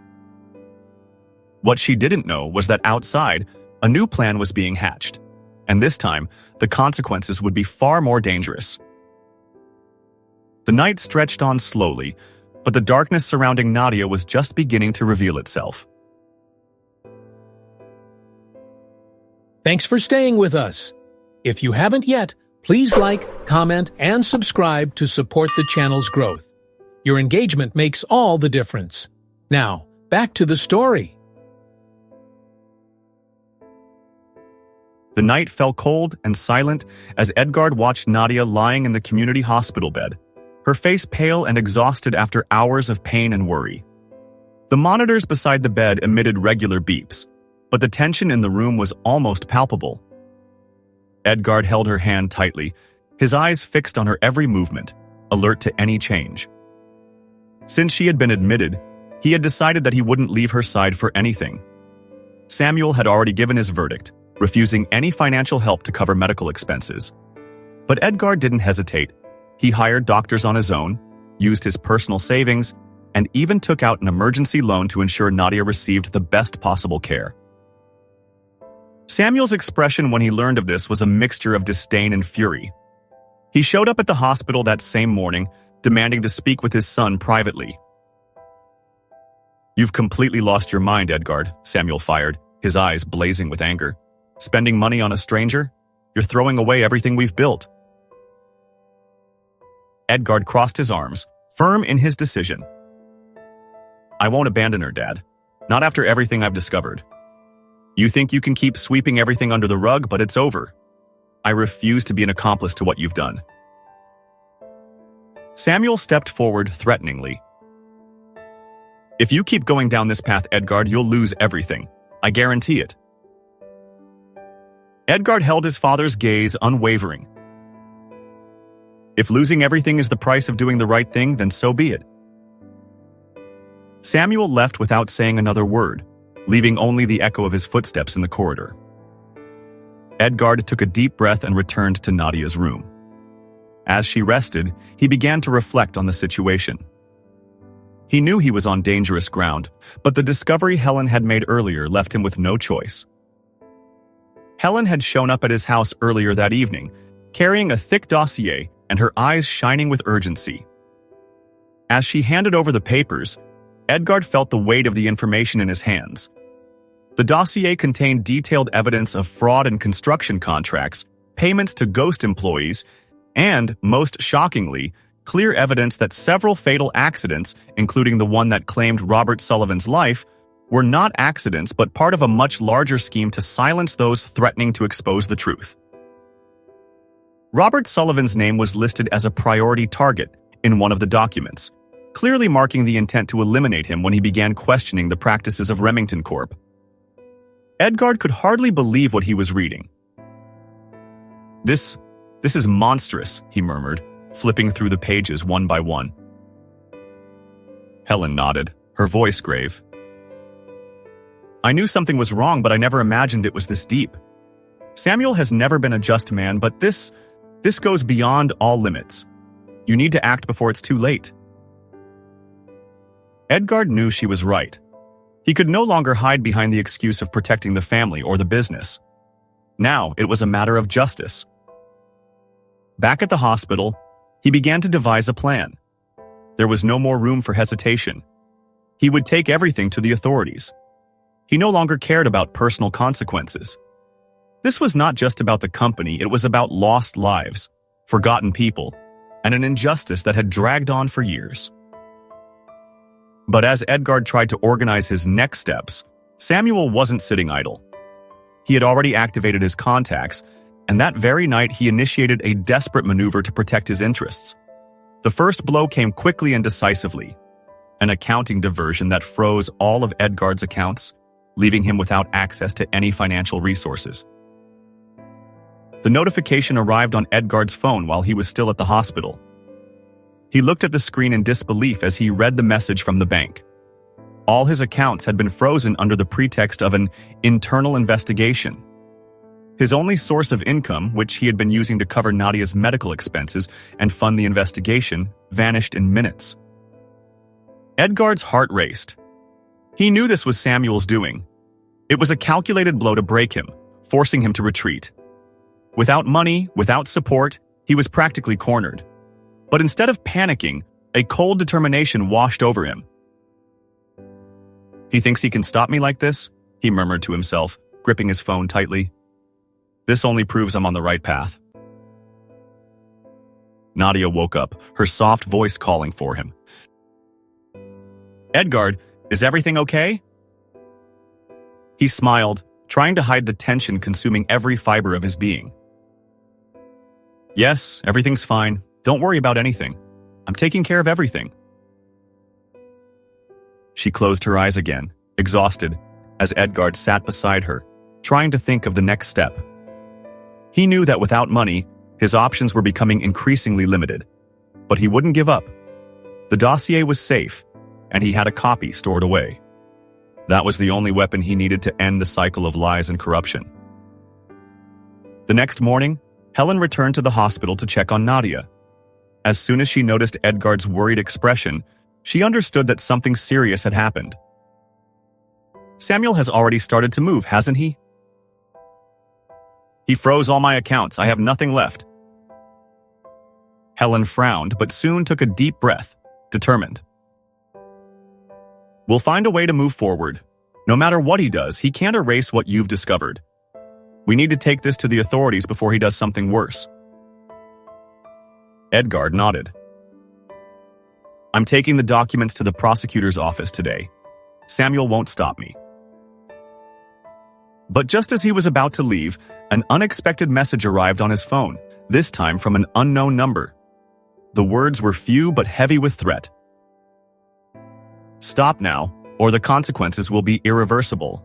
What she didn't know was that outside, a new plan was being hatched, and this time, the consequences would be far more dangerous. The night stretched on slowly, but the darkness surrounding Nadia was just beginning to reveal itself. Thanks for staying with us. If you haven't yet, please like, comment, and subscribe to support the channel's growth. Your engagement makes all the difference. Now, back to the story. The night fell cold and silent as Edgard watched Nadia lying in the community hospital bed, her face pale and exhausted after hours of pain and worry. The monitors beside the bed emitted regular beeps, but the tension in the room was almost palpable. Edgard held her hand tightly, his eyes fixed on her every movement, alert to any change. Since she had been admitted, he had decided that he wouldn't leave her side for anything. Samuel had already given his verdict, refusing any financial help to cover medical expenses. But Edgard didn't hesitate. He hired doctors on his own, used his personal savings, and even took out an emergency loan to ensure Nadia received the best possible care. Samuel's expression when he learned of this was a mixture of disdain and fury. He showed up at the hospital that same morning, demanding to speak with his son privately. "You've completely lost your mind, Edgard," Samuel fired, his eyes blazing with anger. "Spending money on a stranger? You're throwing away everything we've built." Edgard crossed his arms, firm in his decision. "I won't abandon her, Dad. Not after everything I've discovered. You think you can keep sweeping everything under the rug, but it's over. I refuse to be an accomplice to what you've done." Samuel stepped forward threateningly. "If you keep going down this path, Edgard, you'll lose everything. I guarantee it." Edgard held his father's gaze unwavering. "If losing everything is the price of doing the right thing, then so be it." Samuel left without saying another word, leaving only the echo of his footsteps in the corridor. Edgard took a deep breath and returned to Nadia's room. As she rested, he began to reflect on the situation. He knew he was on dangerous ground, but the discovery Helen had made earlier left him with no choice. Helen had shown up at his house earlier that evening, carrying a thick dossier and her eyes shining with urgency. As she handed over the papers, Edgard felt the weight of the information in his hands. The dossier contained detailed evidence of fraud in construction contracts, payments to ghost employees, and, most shockingly, clear evidence that several fatal accidents, including the one that claimed Robert Sullivan's life, were not accidents but part of a much larger scheme to silence those threatening to expose the truth. Robert Sullivan's name was listed as a priority target in one of the documents, clearly marking the intent to eliminate him when he began questioning the practices of Remington Corp. Edgard could hardly believe what he was reading. This is monstrous," he murmured, flipping through the pages one by one. Helen nodded, her voice grave. "I knew something was wrong, but I never imagined it was this deep. Samuel has never been a just man, but this goes beyond all limits. You need to act before it's too late." Edgard knew she was right. He could no longer hide behind the excuse of protecting the family or the business. Now it was a matter of justice. Back at the hospital, he began to devise a plan. There was no more room for hesitation. He would take everything to the authorities. He no longer cared about personal consequences. This was not just about the company, it was about lost lives, forgotten people, and an injustice that had dragged on for years. But as Edgard tried to organize his next steps, Samuel wasn't sitting idle. He had already activated his contacts, and that very night he initiated a desperate maneuver to protect his interests. The first blow came quickly and decisively, an accounting diversion that froze all of Edgard's accounts, leaving him without access to any financial resources. The notification arrived on Edgard's phone while he was still at the hospital. He looked at the screen in disbelief as he read the message from the bank. All his accounts had been frozen under the pretext of an internal investigation. His only source of income, which he had been using to cover Nadia's medical expenses and fund the investigation, vanished in minutes. Edgard's heart raced. He knew this was Samuel's doing. It was a calculated blow to break him, forcing him to retreat. Without money, without support, he was practically cornered. But instead of panicking, a cold determination washed over him. "He thinks he can stop me like this?" he murmured to himself, gripping his phone tightly. "This only proves I'm on the right path." Nadia woke up, her soft voice calling for him. "Edgard, is everything okay?" He smiled, trying to hide the tension consuming every fiber of his being. "Yes, everything's fine. Don't worry about anything. I'm taking care of everything." She closed her eyes again, exhausted, as Edgard sat beside her, trying to think of the next step. He knew that without money, his options were becoming increasingly limited. But he wouldn't give up. The dossier was safe, and he had a copy stored away. That was the only weapon he needed to end the cycle of lies and corruption. The next morning, Helen returned to the hospital to check on Nadia. As soon as she noticed Edgard's worried expression, she understood that something serious had happened. "Samuel has already started to move, hasn't he?" "He froze all my accounts. I have nothing left." Helen frowned, but soon took a deep breath, determined. "We'll find a way to move forward. No matter what he does, he can't erase what you've discovered. We need to take this to the authorities before he does something worse." Edgard nodded. "I'm taking the documents to the prosecutor's office today. Samuel won't stop me." But just as he was about to leave, an unexpected message arrived on his phone, this time from an unknown number. The words were few but heavy with threat. "Stop now, or the consequences will be irreversible."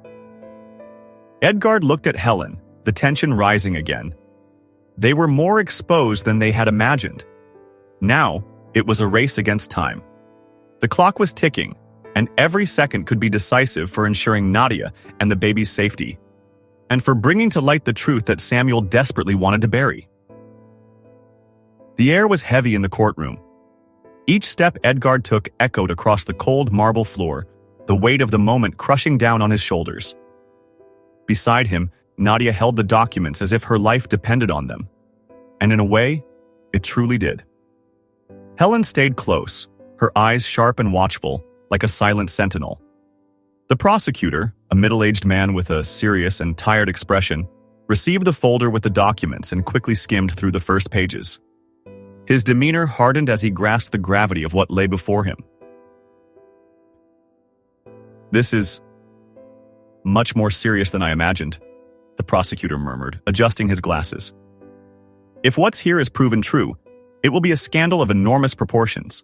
Edgard looked at Helen, the tension rising again. They were more exposed than they had imagined. Now, it was a race against time. The clock was ticking, and every second could be decisive for ensuring Nadia and the baby's safety, and for bringing to light the truth that Samuel desperately wanted to bury. The air was heavy in the courtroom. Each step Edgard took echoed across the cold marble floor, the weight of the moment crushing down on his shoulders. Beside him, Nadia held the documents as if her life depended on them. And in a way, it truly did. Helen stayed close, her eyes sharp and watchful, like a silent sentinel. The prosecutor, a middle-aged man with a serious and tired expression, received the folder with the documents and quickly skimmed through the first pages. His demeanor hardened as he grasped the gravity of what lay before him. "This is much more serious than I imagined," the prosecutor murmured, adjusting his glasses. "If what's here is proven true, it will be a scandal of enormous proportions."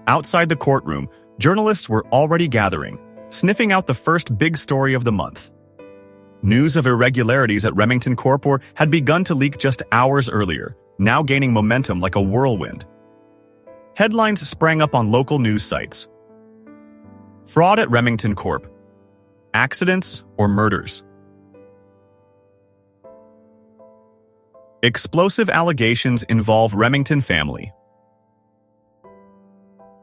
Outside the courtroom, journalists were already gathering, sniffing out the first big story of the month. News of irregularities at Remington Corp had begun to leak just hours earlier, now gaining momentum like a whirlwind. Headlines sprang up on local news sites. Fraud at Remington Corp. Accidents or murders. Explosive allegations involve Remington family.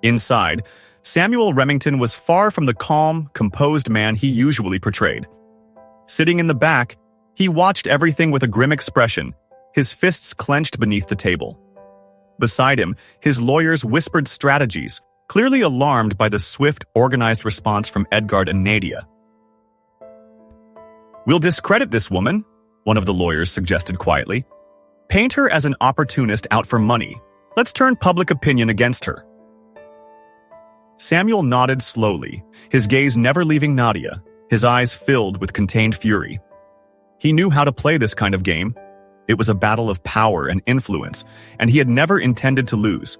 Inside, Samuel Remington was far from the calm, composed man he usually portrayed. Sitting in the back, he watched everything with a grim expression, his fists clenched beneath the table. Beside him, his lawyers whispered strategies, clearly alarmed by the swift, organized response from Edgard and Nadia. "We'll discredit this woman," one of the lawyers suggested quietly. "Paint her as an opportunist out for money. Let's turn public opinion against her." Samuel nodded slowly, his gaze never leaving Nadia, his eyes filled with contained fury. He knew how to play this kind of game. It was a battle of power and influence, and he had never intended to lose.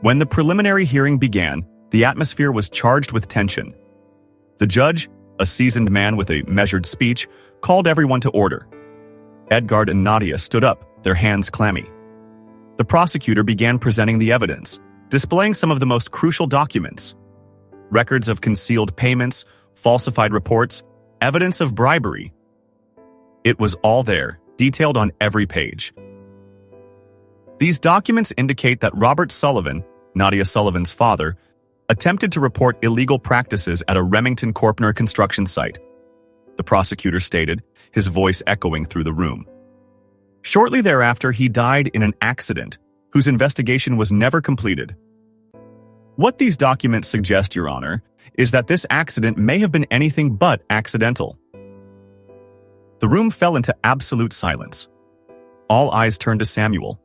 When the preliminary hearing began, the atmosphere was charged with tension. The judge, a seasoned man with a measured speech, called everyone to order. Edgard and Nadia stood up, their hands clammy. The prosecutor began presenting the evidence, displaying some of the most crucial documents. Records of concealed payments, falsified reports, evidence of bribery. It was all there, detailed on every page. These documents indicate that Robert Sullivan, Nadia Sullivan's father, attempted to report illegal practices at a Remington Corpner construction site. The prosecutor stated, his voice echoing through the room. Shortly thereafter, he died in an accident, whose investigation was never completed. What these documents suggest, Your Honor, is that this accident may have been anything but accidental. The room fell into absolute silence. All eyes turned to Samuel.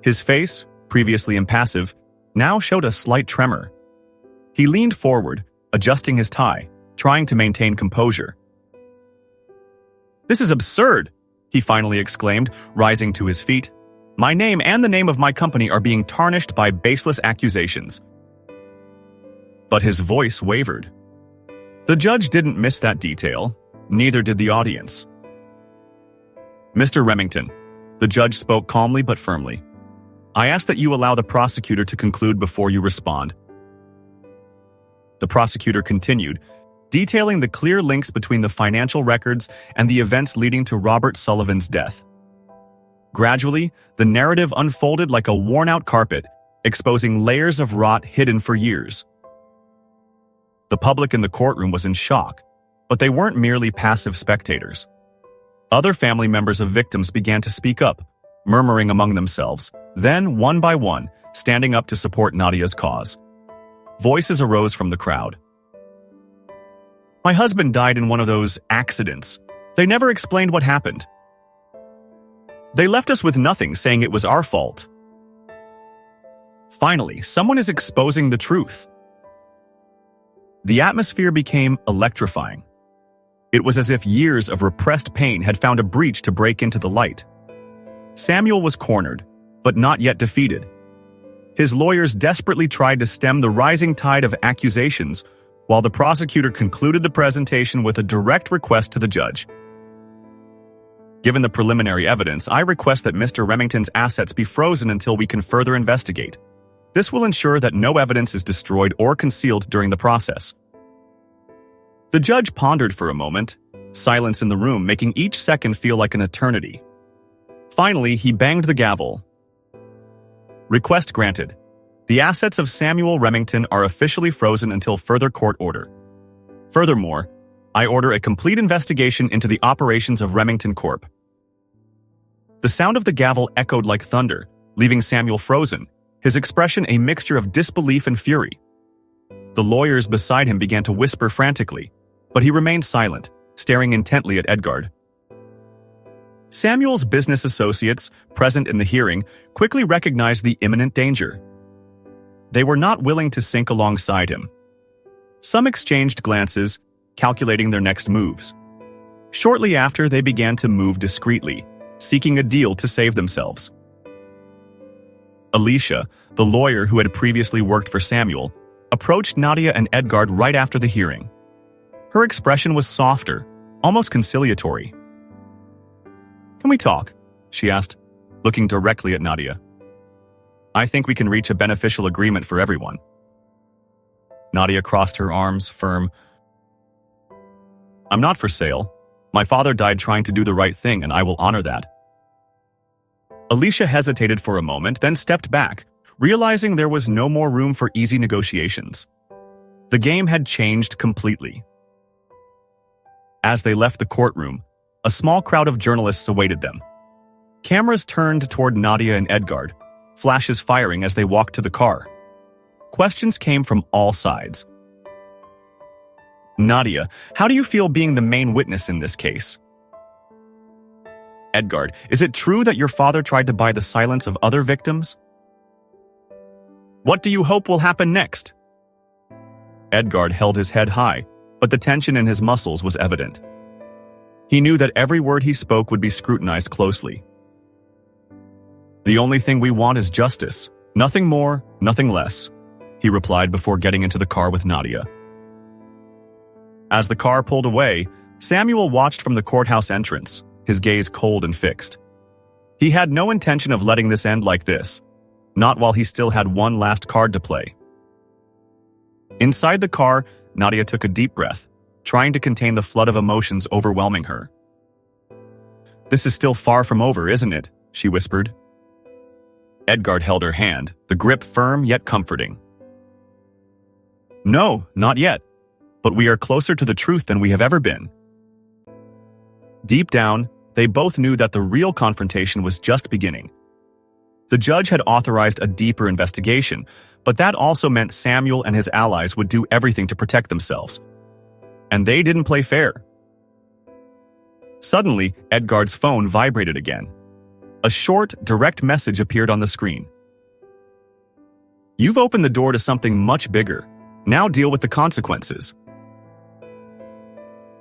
His face, previously impassive, now showed a slight tremor. He leaned forward, adjusting his tie, trying to maintain composure. "This is absurd," he finally exclaimed, rising to his feet. "My name and the name of my company are being tarnished by baseless accusations." But his voice wavered. The judge didn't miss that detail, neither did the audience. "Mr. Remington," the judge spoke calmly but firmly, "I ask that you allow the prosecutor to conclude before you respond." The prosecutor continued, detailing the clear links between the financial records and the events leading to Robert Sullivan's death. Gradually, the narrative unfolded like a worn-out carpet, exposing layers of rot hidden for years. The public in the courtroom was in shock, but they weren't merely passive spectators. Other family members of victims began to speak up, murmuring among themselves, then, one by one, standing up to support Nadia's cause. Voices arose from the crowd. "My husband died in one of those accidents. They never explained what happened. They left us with nothing, saying it was our fault." Finally, someone is exposing the truth. The atmosphere became electrifying. It was as if years of repressed pain had found a breach to break into the light. Samuel was cornered, but not yet defeated. His lawyers desperately tried to stem the rising tide of accusations, while the prosecutor concluded the presentation with a direct request to the judge. "Given the preliminary evidence, I request that Mr. Remington's assets be frozen until we can further investigate. This will ensure that no evidence is destroyed or concealed during the process." The judge pondered for a moment, silence in the room making each second feel like an eternity. Finally, he banged the gavel. "Request granted. The assets of Samuel Remington are officially frozen until further court order. Furthermore, I order a complete investigation into the operations of Remington Corp." The sound of the gavel echoed like thunder, leaving Samuel frozen, his expression a mixture of disbelief and fury. The lawyers beside him began to whisper frantically, but he remained silent, staring intently at Edgard. Samuel's business associates, present in the hearing, quickly recognized the imminent danger. They were not willing to sink alongside him. Some exchanged glances, calculating their next moves. Shortly after, they began to move discreetly, seeking a deal to save themselves. Alicia, the lawyer who had previously worked for Samuel, approached Nadia and Edgard right after the hearing. Her expression was softer, almost conciliatory. "Can we talk?" she asked, looking directly at Nadia. "I think we can reach a beneficial agreement for everyone." Nadia crossed her arms, firm. "I'm not for sale. My father died trying to do the right thing, and I will honor that." Alicia hesitated for a moment, then stepped back, realizing there was no more room for easy negotiations. The game had changed completely. As they left the courtroom, a small crowd of journalists awaited them. Cameras turned toward Nadia and Edgard, flashes firing as they walked to the car. Questions came from all sides. "Nadia, how do you feel being the main witness in this case?" "Edgard, is it true that your father tried to buy the silence of other victims?" What do you hope will happen next? Edgard held his head high, but the tension in his muscles was evident. He knew that every word he spoke would be scrutinized closely. The only thing we want is justice. Nothing more, nothing less, he replied before getting into the car with Nadia. As the car pulled away, Samuel watched from the courthouse entrance, his gaze cold and fixed. He had no intention of letting this end like this, not while he still had one last card to play. Inside the car, Nadia took a deep breath, trying to contain the flood of emotions overwhelming her. "This is still far from over, isn't it?" she whispered. Edgard held her hand, the grip firm yet comforting. "No, not yet, but we are closer to the truth than we have ever been." Deep down, they both knew that the real confrontation was just beginning. The judge had authorized a deeper investigation, but that also meant Samuel and his allies would do everything to protect themselves. And they didn't play fair. Suddenly, Edgard's phone vibrated again. A short, direct message appeared on the screen. "You've opened the door to something much bigger. Now deal with the consequences."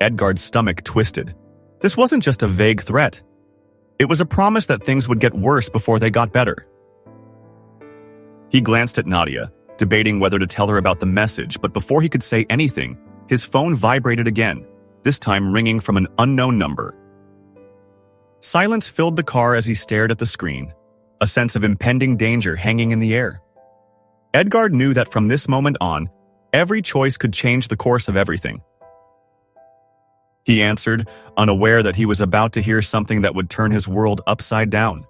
Edgard's stomach twisted. This wasn't just a vague threat. It was a promise that things would get worse before they got better. He glanced at Nadia, debating whether to tell her about the message, but before he could say anything, his phone vibrated again, this time ringing from an unknown number. Silence filled the car as he stared at the screen, a sense of impending danger hanging in the air. Edgard knew that from this moment on, every choice could change the course of everything. He answered, unaware that he was about to hear something that would turn his world upside down.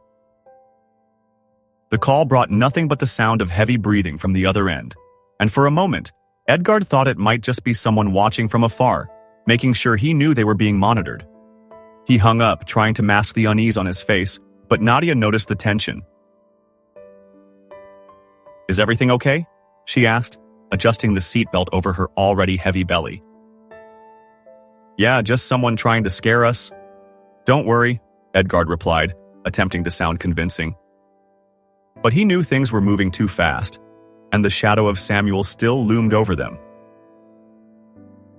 The call brought nothing but the sound of heavy breathing from the other end, and for a moment, Edgard thought it might just be someone watching from afar, making sure he knew they were being monitored. He hung up, trying to mask the unease on his face, but Nadia noticed the tension. "Is everything okay?" she asked, adjusting the seatbelt over her already heavy belly. "Yeah, just someone trying to scare us." "Don't worry," Edgard replied, attempting to sound convincing. But he knew things were moving too fast, and the shadow of Samuel still loomed over them.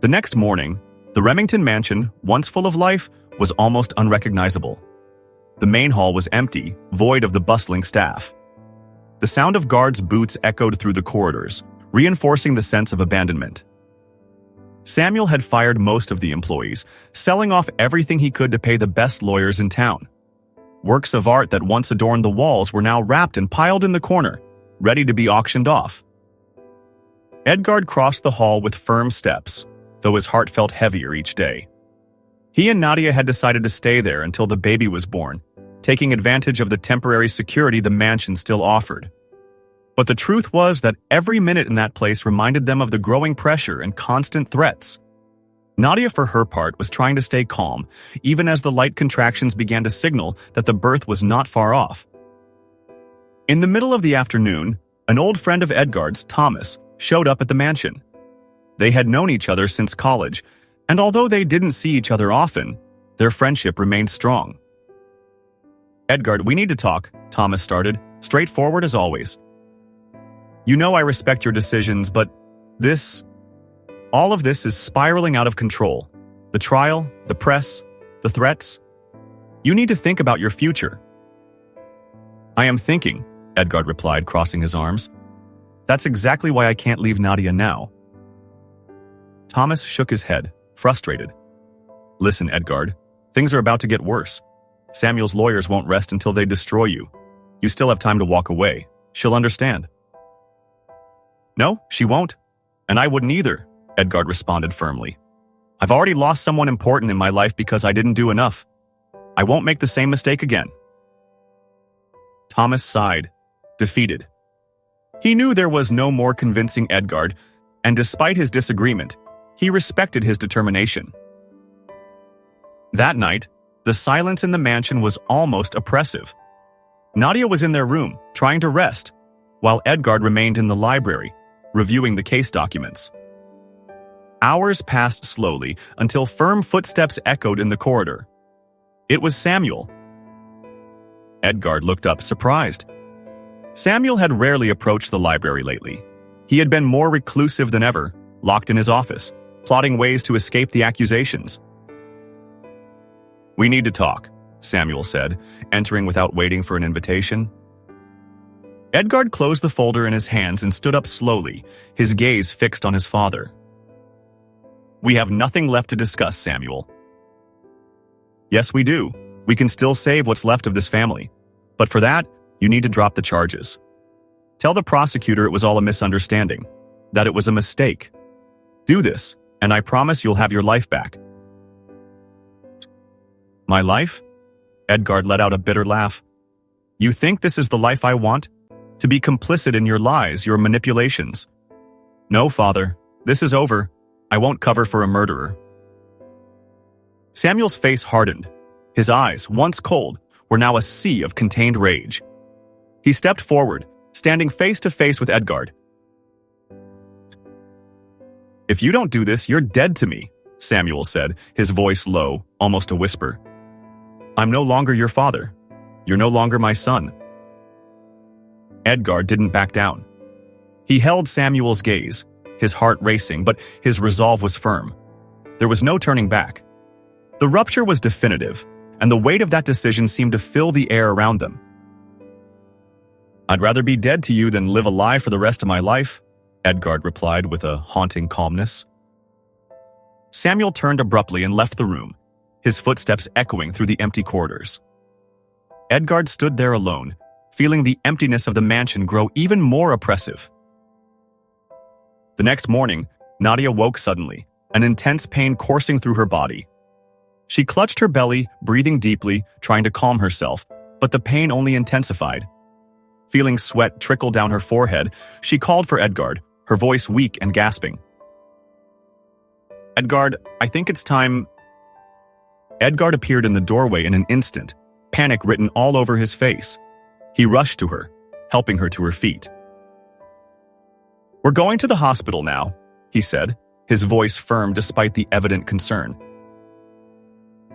The next morning, the Remington mansion, once full of life, was almost unrecognizable. The main hall was empty, void of the bustling staff. The sound of guards' boots echoed through the corridors, reinforcing the sense of abandonment. Samuel had fired most of the employees, selling off everything he could to pay the best lawyers in town. Works of art that once adorned the walls were now wrapped and piled in the corner, ready to be auctioned off. Edgard crossed the hall with firm steps, though his heart felt heavier each day. He and Nadia had decided to stay there until the baby was born, taking advantage of the temporary security the mansion still offered. But the truth was that every minute in that place reminded them of the growing pressure and constant threats. Nadia, for her part, was trying to stay calm, even as the light contractions began to signal that the birth was not far off. In the middle of the afternoon, an old friend of Edgard's, Thomas, showed up at the mansion. They had known each other since college, and although they didn't see each other often, their friendship remained strong. "Edgard, we need to talk," Thomas started, straightforward as always. "You know I respect your decisions, but all of this is spiraling out of control. The trial, the press, the threats. You need to think about your future." "I am thinking," Edgard replied, crossing his arms. "That's exactly why I can't leave Nadia now." Thomas shook his head, frustrated. "Listen, Edgard, things are about to get worse. Samuel's lawyers won't rest until they destroy you. You still have time to walk away. She'll understand." "No, she won't. And I wouldn't either," Edgard responded firmly. "I've already lost someone important in my life because I didn't do enough. I won't make the same mistake again." Thomas sighed, defeated. He knew there was no more convincing Edgard, and despite his disagreement, he respected his determination. That night, the silence in the mansion was almost oppressive. Nadia was in their room, trying to rest, while Edgard remained in the library, reviewing the case documents. Hours passed slowly until firm footsteps echoed in the corridor. It was Samuel. Edgard looked up, surprised. Samuel had rarely approached the library lately. He had been more reclusive than ever, locked in his office, plotting ways to escape the accusations. "We need to talk," Samuel said, entering without waiting for an invitation. Edgard closed the folder in his hands and stood up slowly, his gaze fixed on his father. "We have nothing left to discuss, Samuel." "Yes, we do. We can still save what's left of this family. But for that, you need to drop the charges. Tell the prosecutor it was all a misunderstanding, that it was a mistake. Do this, and I promise you'll have your life back." "My life?" Edgard let out a bitter laugh. "You think this is the life I want? To be complicit in your lies, your manipulations? No, father, this is over. I won't cover for a murderer." Samuel's face hardened. His eyes, once cold, were now a sea of contained rage. He stepped forward, standing face to face with Edgard. "If you don't do this, you're dead to me," Samuel said, his voice low, almost a whisper. "I'm no longer your father. You're no longer my son." Edgard didn't back down. He held Samuel's gaze, his heart racing, but his resolve was firm. There was no turning back. The rupture was definitive, and the weight of that decision seemed to fill the air around them. "I'd rather be dead to you than live a lie for the rest of my life," Edgard replied with a haunting calmness. Samuel turned abruptly and left the room, his footsteps echoing through the empty corridors. Edgard stood there alone, feeling the emptiness of the mansion grow even more oppressive. The next morning, Nadia woke suddenly, an intense pain coursing through her body. She clutched her belly, breathing deeply, trying to calm herself, but the pain only intensified. Feeling sweat trickle down her forehead, she called for Edgard, her voice weak and gasping. "Edgard, I think it's time..." Edgard appeared in the doorway in an instant, panic written all over his face. He rushed to her, helping her to her feet. "We're going to the hospital now," he said, his voice firm despite the evident concern.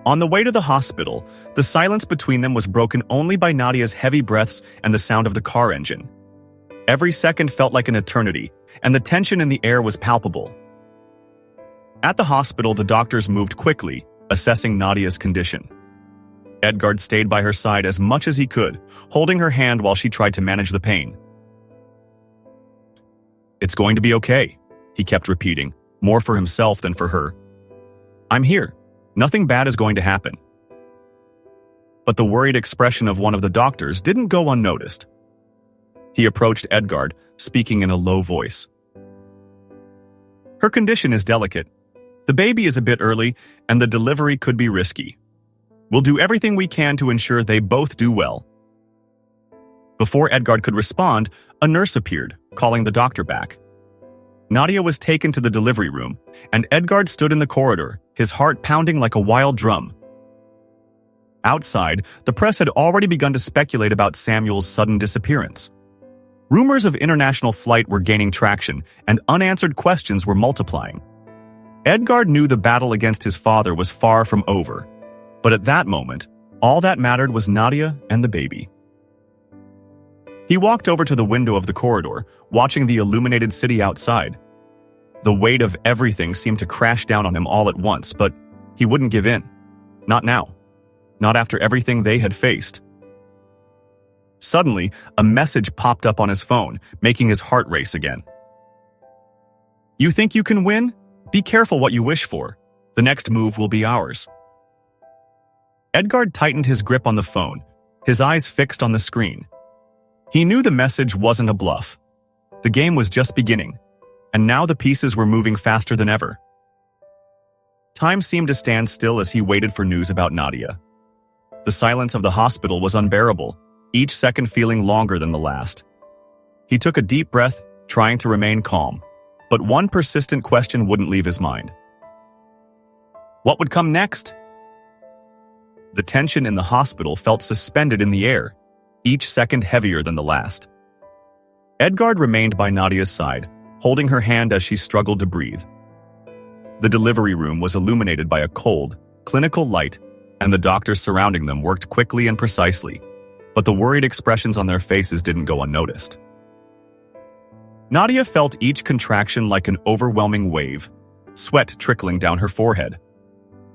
On the way to the hospital, the silence between them was broken only by Nadia's heavy breaths and the sound of the car engine. Every second felt like an eternity, and the tension in the air was palpable. At the hospital, the doctors moved quickly, assessing Nadia's condition. Edgard stayed by her side as much as he could, holding her hand while she tried to manage the pain. "It's going to be okay," he kept repeating, more for himself than for her. "I'm here. Nothing bad is going to happen." But the worried expression of one of the doctors didn't go unnoticed. He approached Edgard, speaking in a low voice. "Her condition is delicate. The baby is a bit early, and the delivery could be risky. We'll do everything we can to ensure they both do well." Before Edgard could respond, a nurse appeared, calling the doctor back. Nadia was taken to the delivery room, and Edgard stood in the corridor, his heart pounding like a wild drum. Outside, the press had already begun to speculate about Samuel's sudden disappearance. Rumors of international flight were gaining traction, and unanswered questions were multiplying. Edgard knew the battle against his father was far from over, but at that moment, all that mattered was Nadia and the baby. He walked over to the window of the corridor, watching the illuminated city outside. The weight of everything seemed to crash down on him all at once, but he wouldn't give in. Not now. Not after everything they had faced. Suddenly, a message popped up on his phone, making his heart race again. "You think you can win? Be careful what you wish for. The next move will be ours." Edgard tightened his grip on the phone, his eyes fixed on the screen. He knew the message wasn't a bluff. The game was just beginning, and now the pieces were moving faster than ever. Time seemed to stand still as he waited for news about Nadia. The silence of the hospital was unbearable, each second feeling longer than the last. He took a deep breath, trying to remain calm, but one persistent question wouldn't leave his mind. What would come next? The tension in the hospital felt suspended in the air, each second heavier than the last. Edgard remained by Nadia's side, holding her hand as she struggled to breathe. The delivery room was illuminated by a cold, clinical light, and the doctors surrounding them worked quickly and precisely. but the worried expressions on their faces didn't go unnoticed. Nadia felt each contraction like an overwhelming wave, sweat trickling down her forehead.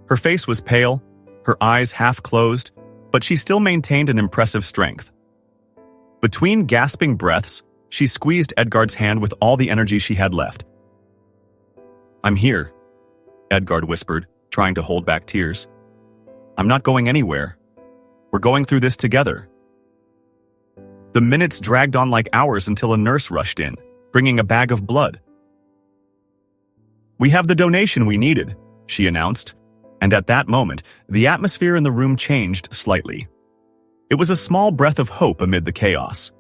Her face was pale, her eyes half closed, but she still maintained an impressive strength. Between gasping breaths, she squeezed Edgard's hand with all the energy she had left. "I'm here," Edgard whispered, trying to hold back tears. "I'm not going anywhere. We're going through this together." The minutes dragged on like hours until a nurse rushed in, bringing a bag of blood. "We have the donation we needed," she announced, and at that moment, the atmosphere in the room changed slightly. It was a small breath of hope amid the chaos.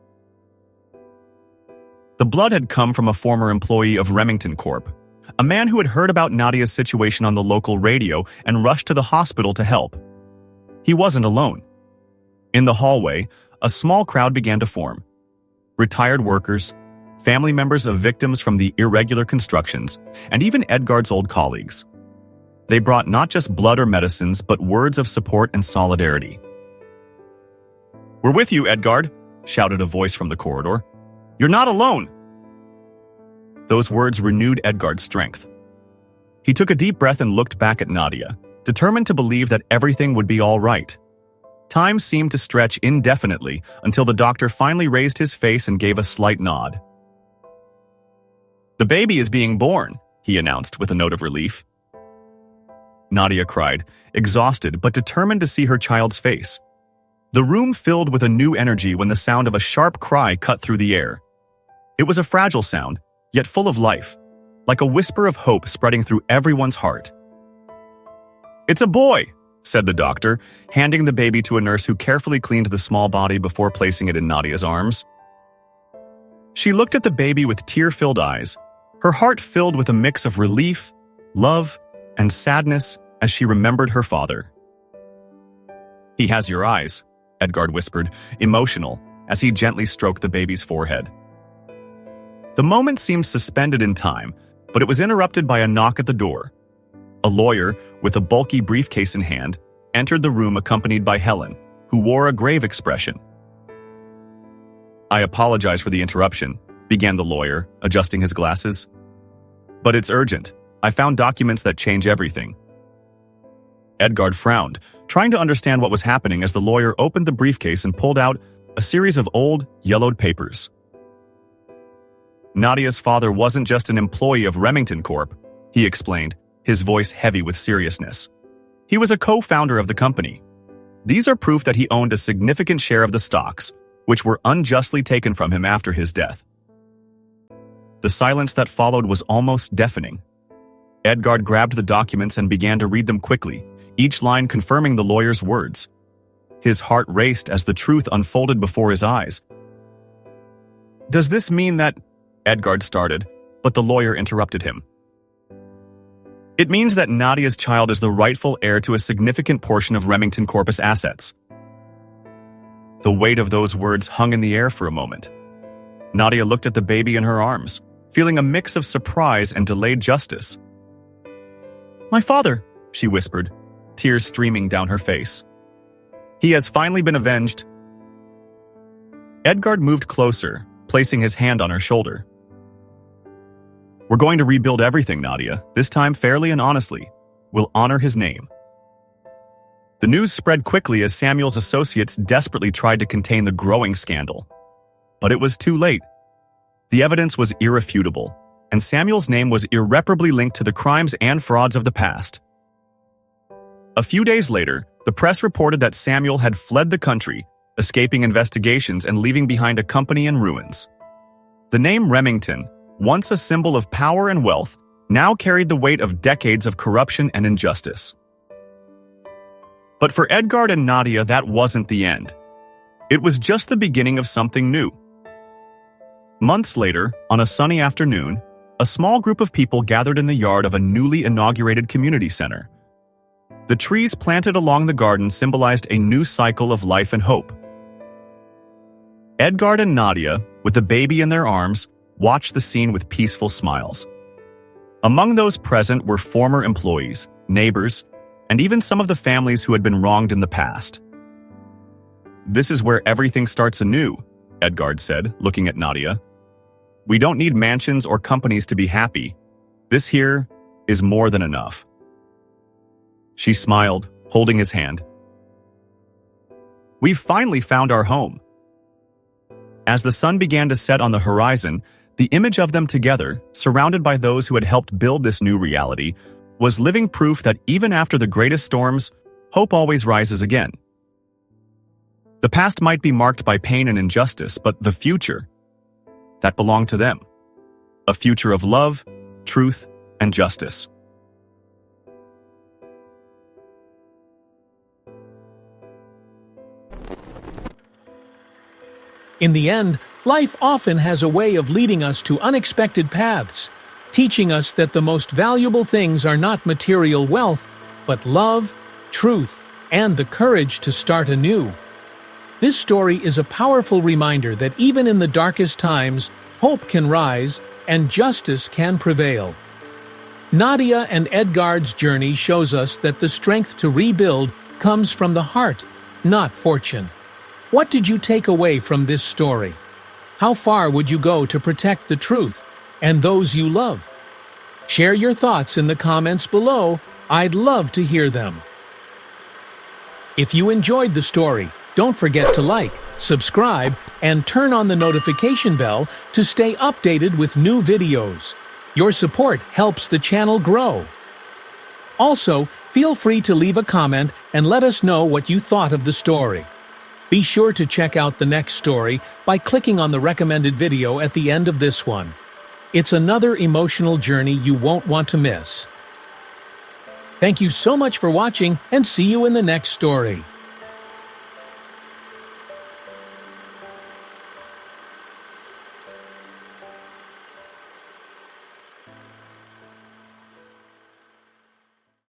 The blood had come from a former employee of Remington Corp., a man who had heard about Nadia's situation on the local radio and rushed to the hospital to help. He wasn't alone. In the hallway, a small crowd began to form. Retired workers, family members of victims from the irregular constructions, and even Edgard's old colleagues. They brought not just blood or medicines, but words of support and solidarity. "We're with you, Edgard," shouted a voice from the corridor. "You're not alone." Those words renewed Edgard's strength. He took a deep breath and looked back at Nadia, determined to believe that everything would be all right. Time seemed to stretch indefinitely until the doctor finally raised his face and gave a slight nod. "The baby is being born," he announced with a note of relief. Nadia cried, exhausted but determined to see her child's face. The room filled with a new energy when the sound of a sharp cry cut through the air. It was a fragile sound, yet full of life, like a whisper of hope spreading through everyone's heart. "It's a boy," said the doctor, handing the baby to a nurse who carefully cleaned the small body before placing it in Nadia's arms. She looked at the baby with tear-filled eyes, her heart filled with a mix of relief, love, and sadness as she remembered her father. "He has your eyes," Edgard whispered, emotional, as he gently stroked the baby's forehead. The moment seemed suspended in time, but it was interrupted by a knock at the door. A lawyer, with a bulky briefcase in hand, entered the room accompanied by Helen, who wore a grave expression. "I apologize for the interruption," began the lawyer, adjusting his glasses. "But it's urgent. I found documents that change everything." Edgard frowned, trying to understand what was happening as the lawyer opened the briefcase and pulled out a series of old, yellowed papers. "Nadia's father wasn't just an employee of Remington Corp., he explained, his voice heavy with seriousness. He was a co-founder of the company. These are proof that he owned a significant share of the stocks, which were unjustly taken from him after his death." The silence that followed was almost deafening. Edgard grabbed the documents and began to read them quickly, each line confirming the lawyer's words. His heart raced as the truth unfolded before his eyes. "Does this mean that—" Edgard started, but the lawyer interrupted him. "It means that Nadia's child is the rightful heir to a significant portion of Remington Corp's assets." The weight of those words hung in the air for a moment. Nadia looked at the baby in her arms, feeling a mix of surprise and delayed justice. "My father," she whispered, tears streaming down her face. "He has finally been avenged." Edgard moved closer, placing his hand on her shoulder. "We're going to rebuild everything, Nadia, this time fairly and honestly. We'll honor his name." The news spread quickly as Samuel's associates desperately tried to contain the growing scandal. But it was too late. The evidence was irrefutable, and Samuel's name was irreparably linked to the crimes and frauds of the past. A few days later, the press reported that Samuel had fled the country, escaping investigations and leaving behind a company in ruins. The name Remington, once a symbol of power and wealth, now carried the weight of decades of corruption and injustice. But for Edgard and Nadia, that wasn't the end. It was just the beginning of something new. Months later, on a sunny afternoon, a small group of people gathered in the yard of a newly inaugurated community center. The trees planted along the garden symbolized a new cycle of life and hope. Edgard and Nadia, with the baby in their arms, watched the scene with peaceful smiles. Among those present were former employees, neighbors, and even some of the families who had been wronged in the past. "This is where everything starts anew," Edgard said, looking at Nadia. "We don't need mansions or companies to be happy. This here is more than enough." She smiled, holding his hand. "We've finally found our home." As the sun began to set on the horizon, the image of them together, surrounded by those who had helped build this new reality, was living proof that even after the greatest storms, hope always rises again. The past might be marked by pain and injustice, but the future, that belonged to them. A future of love, truth, and justice. In the end, life often has a way of leading us to unexpected paths, teaching us that the most valuable things are not material wealth, but love, truth, and the courage to start anew. This story is a powerful reminder that even in the darkest times, hope can rise and justice can prevail. Nadia and Edgard's journey shows us that the strength to rebuild comes from the heart, not fortune. What did you take away from this story? How far would you go to protect the truth and those you love? Share your thoughts in the comments below. I'd love to hear them. If you enjoyed the story, don't forget to like, subscribe, and turn on the notification bell to stay updated with new videos. Your support helps the channel grow. Also, feel free to leave a comment and let us know what you thought of the story. Be sure to check out the next story by clicking on the recommended video at the end of this one. It's another emotional journey you won't want to miss. Thank you so much for watching, and see you in the next story.